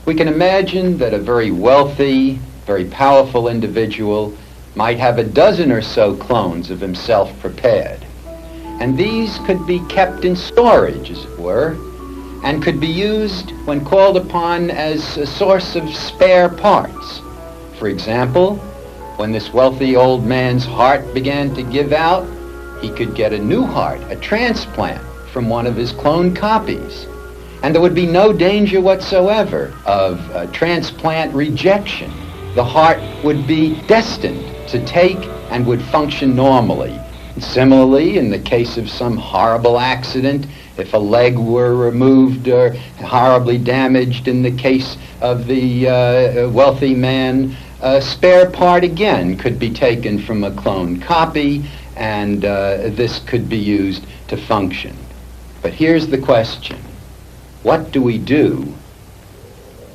[SPEAKER 12] We can imagine that a very wealthy, very powerful individual might have a dozen or so clones of himself prepared. And these could be kept in storage, as it were, and could be used when called upon as a source of spare parts. For example, when this wealthy old man's heart began to give out, he could get a new heart, a transplant, from one of his cloned copies. And there would be no danger whatsoever of transplant rejection. The heart would be destined to take and would function normally. Similarly, in the case of some horrible accident, if a leg were removed or horribly damaged in the case of the wealthy man, a spare part again could be taken from a cloned copy, and this could be used to function. But here's the question. What do we do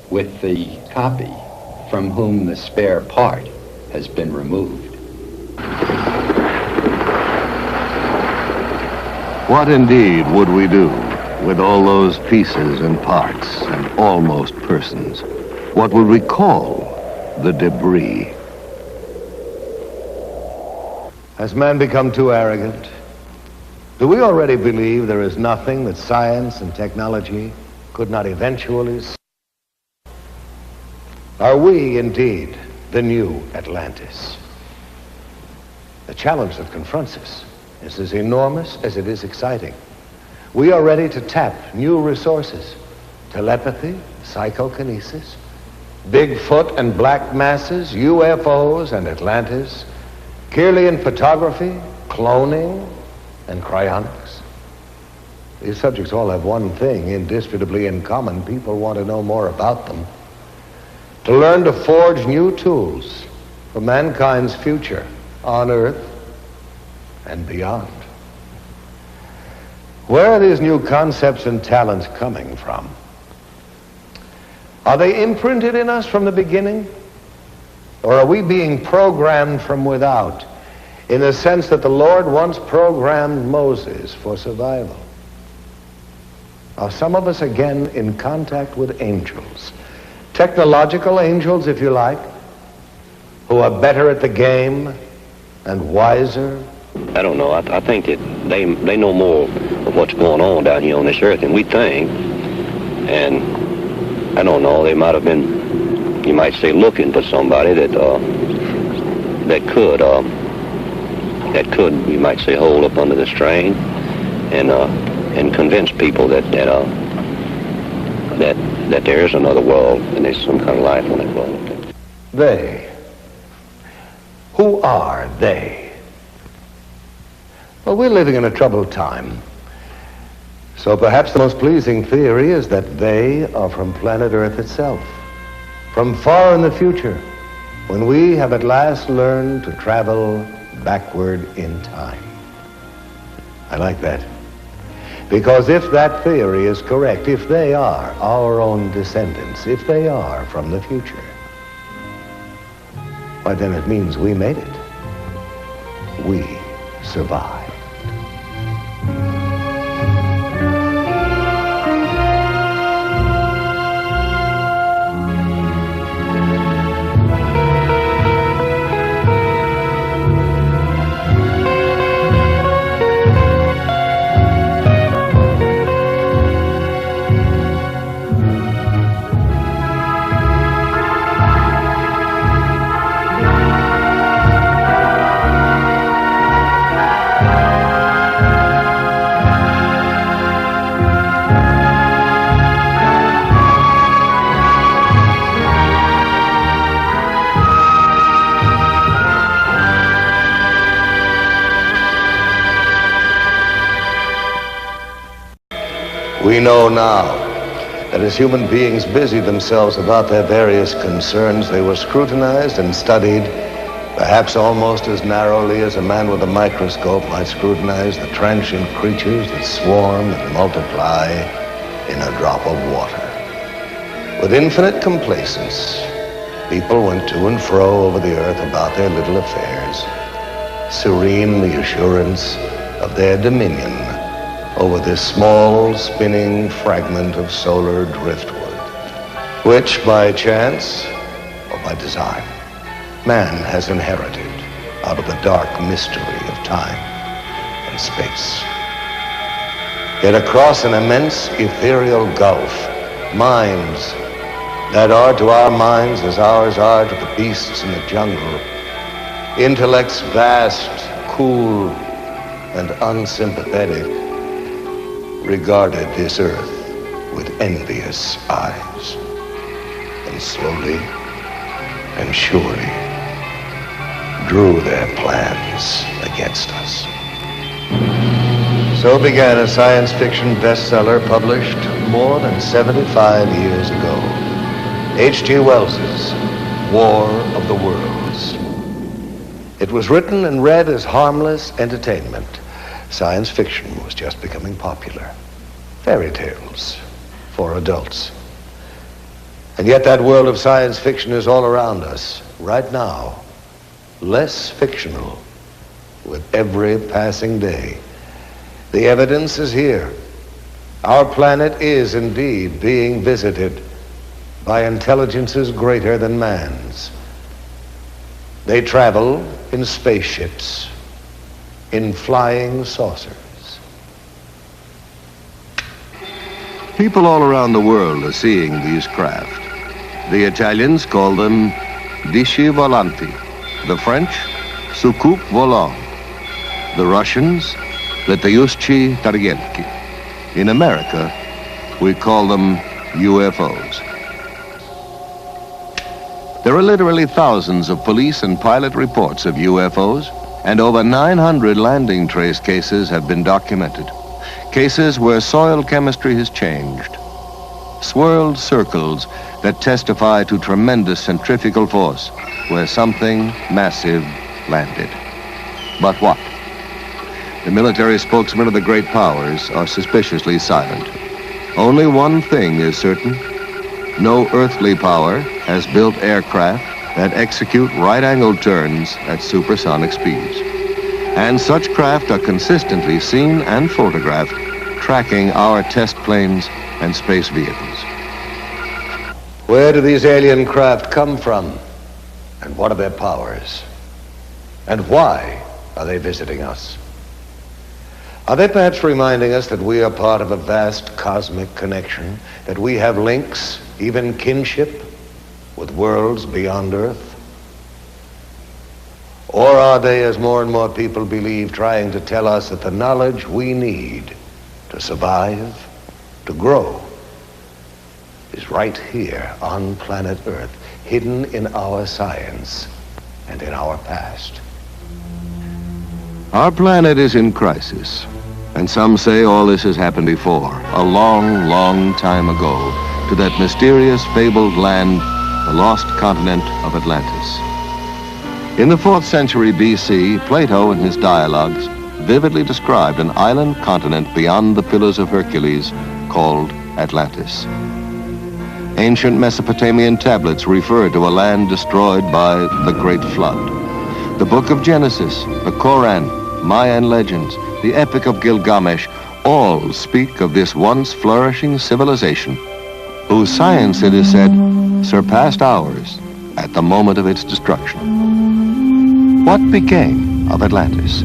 [SPEAKER 12] with the copy from whom the spare part has been removed?
[SPEAKER 2] What indeed would we do with all those pieces and parts and almost persons? What would we call the debris?
[SPEAKER 1] Has man become too arrogant? Do we already believe there is nothing that science and technology could not eventually solve? Are we indeed the new Atlantis? The challenge that confronts us is as enormous as it is exciting. We are ready to tap new resources: telepathy, psychokinesis, Bigfoot and black masses, UFOs and Atlantis, Kirlian photography, cloning, and cryonics. These subjects all have one thing indisputably in common. People want to know more about them, to learn to forge new tools for mankind's future on Earth and beyond. Where are these new concepts and talents coming from? Are they imprinted in us from the beginning? Or are we being programmed from without, in the sense that the Lord once programmed Moses for survival? Are some of us again in contact with angels, technological angels, if you like, who are better at the game and wiser?
[SPEAKER 5] I don't know. I think that they know more of what's going on down here on this earth than we think. And I don't know, they might have been, you might say, looking for somebody that could, you might say, hold up under the strain and convince people that there is another world and there's some kind of life on that world.
[SPEAKER 1] They. Who are they? Well, we're living in a troubled time. So perhaps the most pleasing theory is that they are from planet Earth itself, from far in the future, when we have at last learned to travel backward in time. I like that. Because if that theory is correct, if they are our own descendants, if they are from the future, why then it means we made it. We survived. We know now that as human beings busied themselves about their various concerns, they were scrutinized and studied, perhaps almost as narrowly as a man with a microscope might scrutinize the transient creatures that swarm and multiply in a drop of water. With infinite complacence, people went to and fro over the earth about their little affairs, serene the assurance of their dominion over this small, spinning fragment of solar driftwood, which by chance or by design, man has inherited out of the dark mystery of time and space. Yet across an immense ethereal gulf, minds that are to our minds as ours are to the beasts in the jungle, intellects vast, cool, and unsympathetic, regarded this earth with envious eyes, and slowly and surely drew their plans against us. So began a science fiction bestseller published more than 75 years ago. H.G. Wells's War of the Worlds. It was written and read as harmless entertainment. Science fiction was just becoming popular. Fairy tales for adults. And yet that world of science fiction is all around us right now, less fictional with every passing day. The evidence is here. Our planet is indeed being visited by intelligences greater than man's. They travel in spaceships, in flying saucers.
[SPEAKER 2] People all around the world are seeing these craft. The Italians call them disci volanti, the French, soucoupe volant, the Russians, letayuschi targelki. In America, we call them UFOs. There are literally thousands of police and pilot reports of UFOs, and over 900 landing trace cases have been documented. Cases where soil chemistry has changed. Swirled circles that testify to tremendous centrifugal force where something massive landed. But what? The military spokesmen of the great powers are suspiciously silent. Only one thing is certain. No earthly power has built aircraft that execute right-angled turns at supersonic speeds. And such craft are consistently seen and photographed tracking our test planes and space vehicles.
[SPEAKER 1] Where do these alien craft come from? And what are their powers? And why are they visiting us? Are they perhaps reminding us that we are part of a vast cosmic connection, that we have links, even kinship, with worlds beyond Earth? Or are they, as more and more people believe, trying to tell us that the knowledge we need to survive, to grow, is right here on planet Earth, hidden in our science and in our past?
[SPEAKER 2] Our planet is in crisis, and some say all this has happened before, a long, long time ago, to that mysterious, fabled land, the lost continent of Atlantis. In the 4th century BC, Plato in his dialogues vividly described an island continent beyond the Pillars of Hercules called Atlantis. Ancient Mesopotamian tablets refer to a land destroyed by the Great Flood. The Book of Genesis, the Koran, Mayan legends, the Epic of Gilgamesh, all speak of this once flourishing civilization, whose science, it is said, surpassed ours at the moment of its destruction. What became of Atlantis?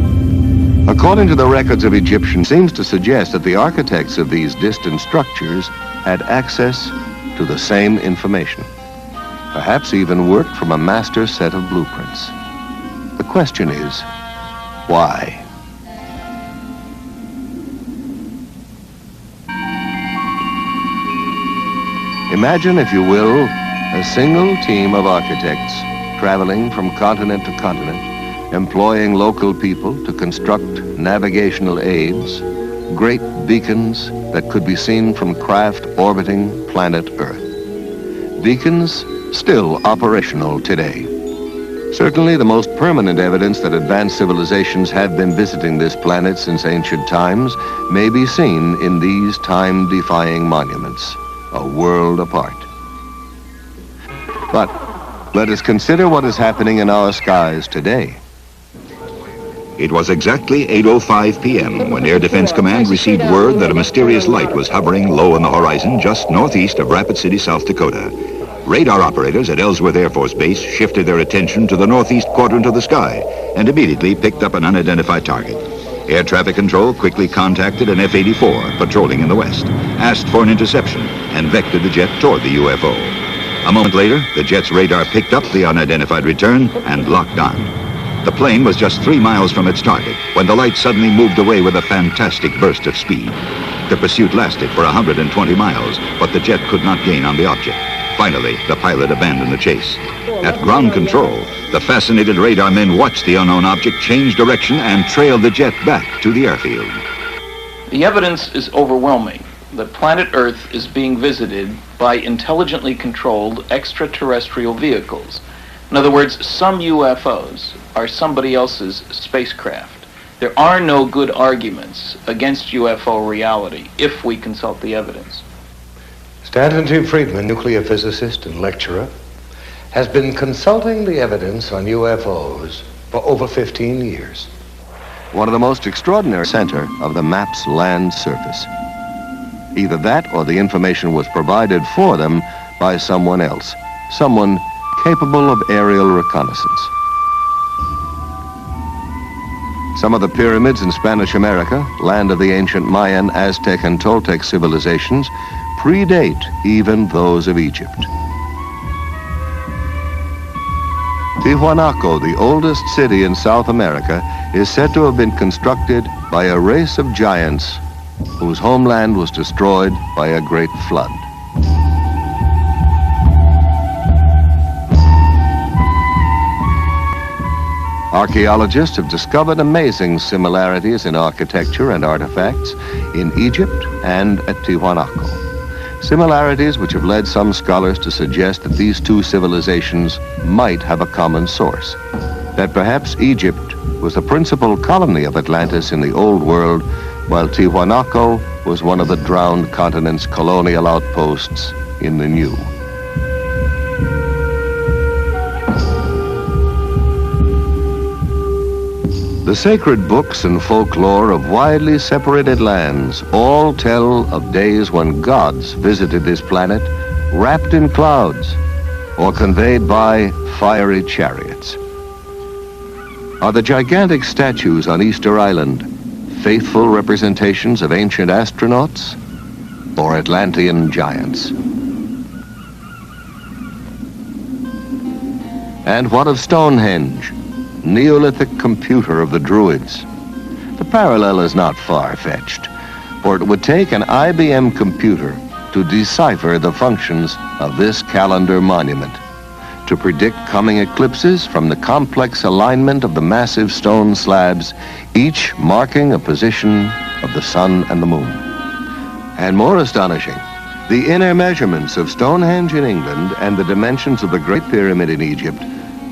[SPEAKER 2] According to the records of Egyptians, seems to suggest that the architects of these distant structures had access to the same information, perhaps even worked from a master set of blueprints. The question is, why? Imagine, if you will, a single team of architects traveling from continent to continent, employing local people to construct navigational aids, great beacons that could be seen from craft orbiting planet Earth. Beacons still operational today. Certainly the most permanent evidence that advanced civilizations have been visiting this planet since ancient times may be seen in these time-defying monuments, a world apart. But let us consider what is happening in our skies today.
[SPEAKER 3] It was exactly 8:05 p.m. when Air Defense Command received word that a mysterious light was hovering low on the horizon just northeast of Rapid City, South Dakota. Radar operators at Ellsworth Air Force Base shifted their attention to the northeast quadrant of the sky and immediately picked up an unidentified target. Air Traffic Control quickly contacted an F-84 patrolling in the west, asked for an interception, and vectored the jet toward the UFO. A moment later, the jet's radar picked up the unidentified return and locked on. The plane was just 3 miles from its target when the light suddenly moved away with a fantastic burst of speed. The pursuit lasted for 120 miles, but the jet could not gain on the object. Finally, the pilot abandoned the chase. At ground control, the fascinated radar men watched the unknown object change direction and trailed the jet back to the airfield.
[SPEAKER 20] The evidence is overwhelming that planet Earth is being visited by intelligently controlled extraterrestrial vehicles. In other words, some UFOs are somebody else's spacecraft. There are no good arguments against UFO reality if we consult the evidence.
[SPEAKER 1] Stanton T. Friedman, nuclear physicist and lecturer, has been consulting the evidence on UFOs for over 15 years.
[SPEAKER 2] One of the most extraordinary center of the map's land surface. Either that or the information was provided for them by someone else, someone capable of aerial reconnaissance. Some of the pyramids in Spanish America, land of the ancient Mayan, Aztec, and Toltec civilizations, predate even those of Egypt. Tiwanaku, the oldest city in South America, is said to have been constructed by a race of giants whose homeland was destroyed by a great flood. Archaeologists have discovered amazing similarities in architecture and artifacts in Egypt and at Tiwanaku. Similarities which have led some scholars to suggest that these two civilizations might have a common source. That perhaps Egypt was the principal colony of Atlantis in the Old World, while Tiwanaku was one of the drowned continent's colonial outposts in the New. The sacred books and folklore of widely separated lands all tell of days when gods visited this planet wrapped in clouds or conveyed by fiery chariots. Are the gigantic statues on Easter Island faithful representations of ancient astronauts or Atlantean giants? And what of Stonehenge, Neolithic computer of the Druids? The parallel is not far-fetched, for it would take an IBM computer to decipher the functions of this calendar monument, to predict coming eclipses from the complex alignment of the massive stone slabs, each marking a position of the sun and the moon. And more astonishing, the inner measurements of Stonehenge in England and the dimensions of the Great Pyramid in Egypt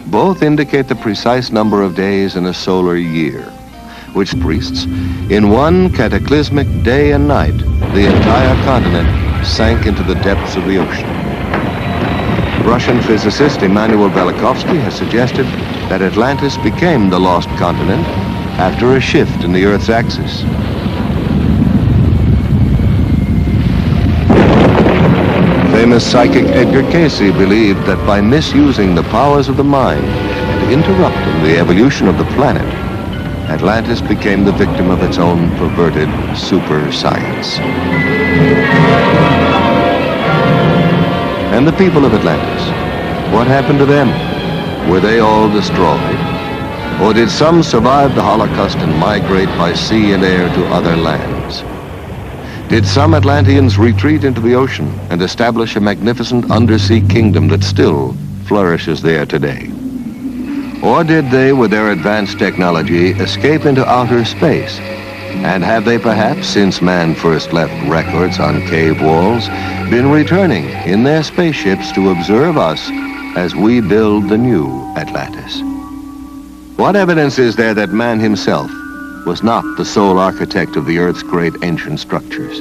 [SPEAKER 2] both indicate the precise number of days in a solar year, which priests, in one cataclysmic day and night, the entire continent sank into the depths of the ocean. Russian physicist Immanuel Velikovsky has suggested that Atlantis became the lost continent after a shift in the Earth's axis. Famous psychic Edgar Cayce believed that by misusing the powers of the mind and interrupting the evolution of the planet, Atlantis became the victim of its own perverted super science. And the people of Atlantis, what happened to them? Were they all destroyed? Or did some survive the Holocaust and migrate by sea and air to other lands? Did some Atlanteans retreat into the ocean and establish a magnificent undersea kingdom that still flourishes there today? Or did they, with their advanced technology, escape into outer space? And have they perhaps, since man first left records on cave walls, been returning in their spaceships to observe us as we build the new Atlantis? What evidence is there that man himself was not the sole architect of the Earth's great ancient structures?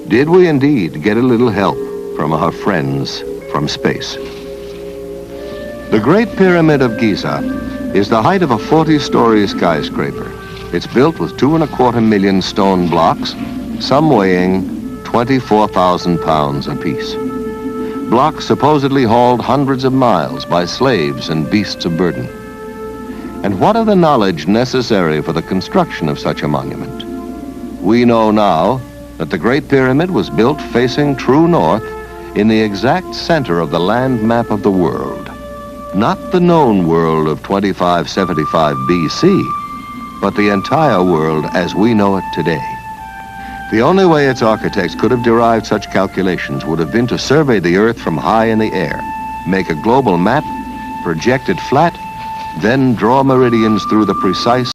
[SPEAKER 2] Did we indeed get a little help from our friends from space? The Great Pyramid of Giza is the height of a 40-story skyscraper. It's built with 2.25 million stone blocks, some weighing 24,000 pounds apiece. Blocks supposedly hauled hundreds of miles by slaves and beasts of burden. And what of the knowledge necessary for the construction of such a monument? We know now that the Great Pyramid was built facing true north in the exact center of the land map of the world. Not the known world of 2575 BC, but the entire world as we know it today. The only way its architects could have derived such calculations would have been to survey the Earth from high in the air, make a global map, project it flat, then draw meridians through the precise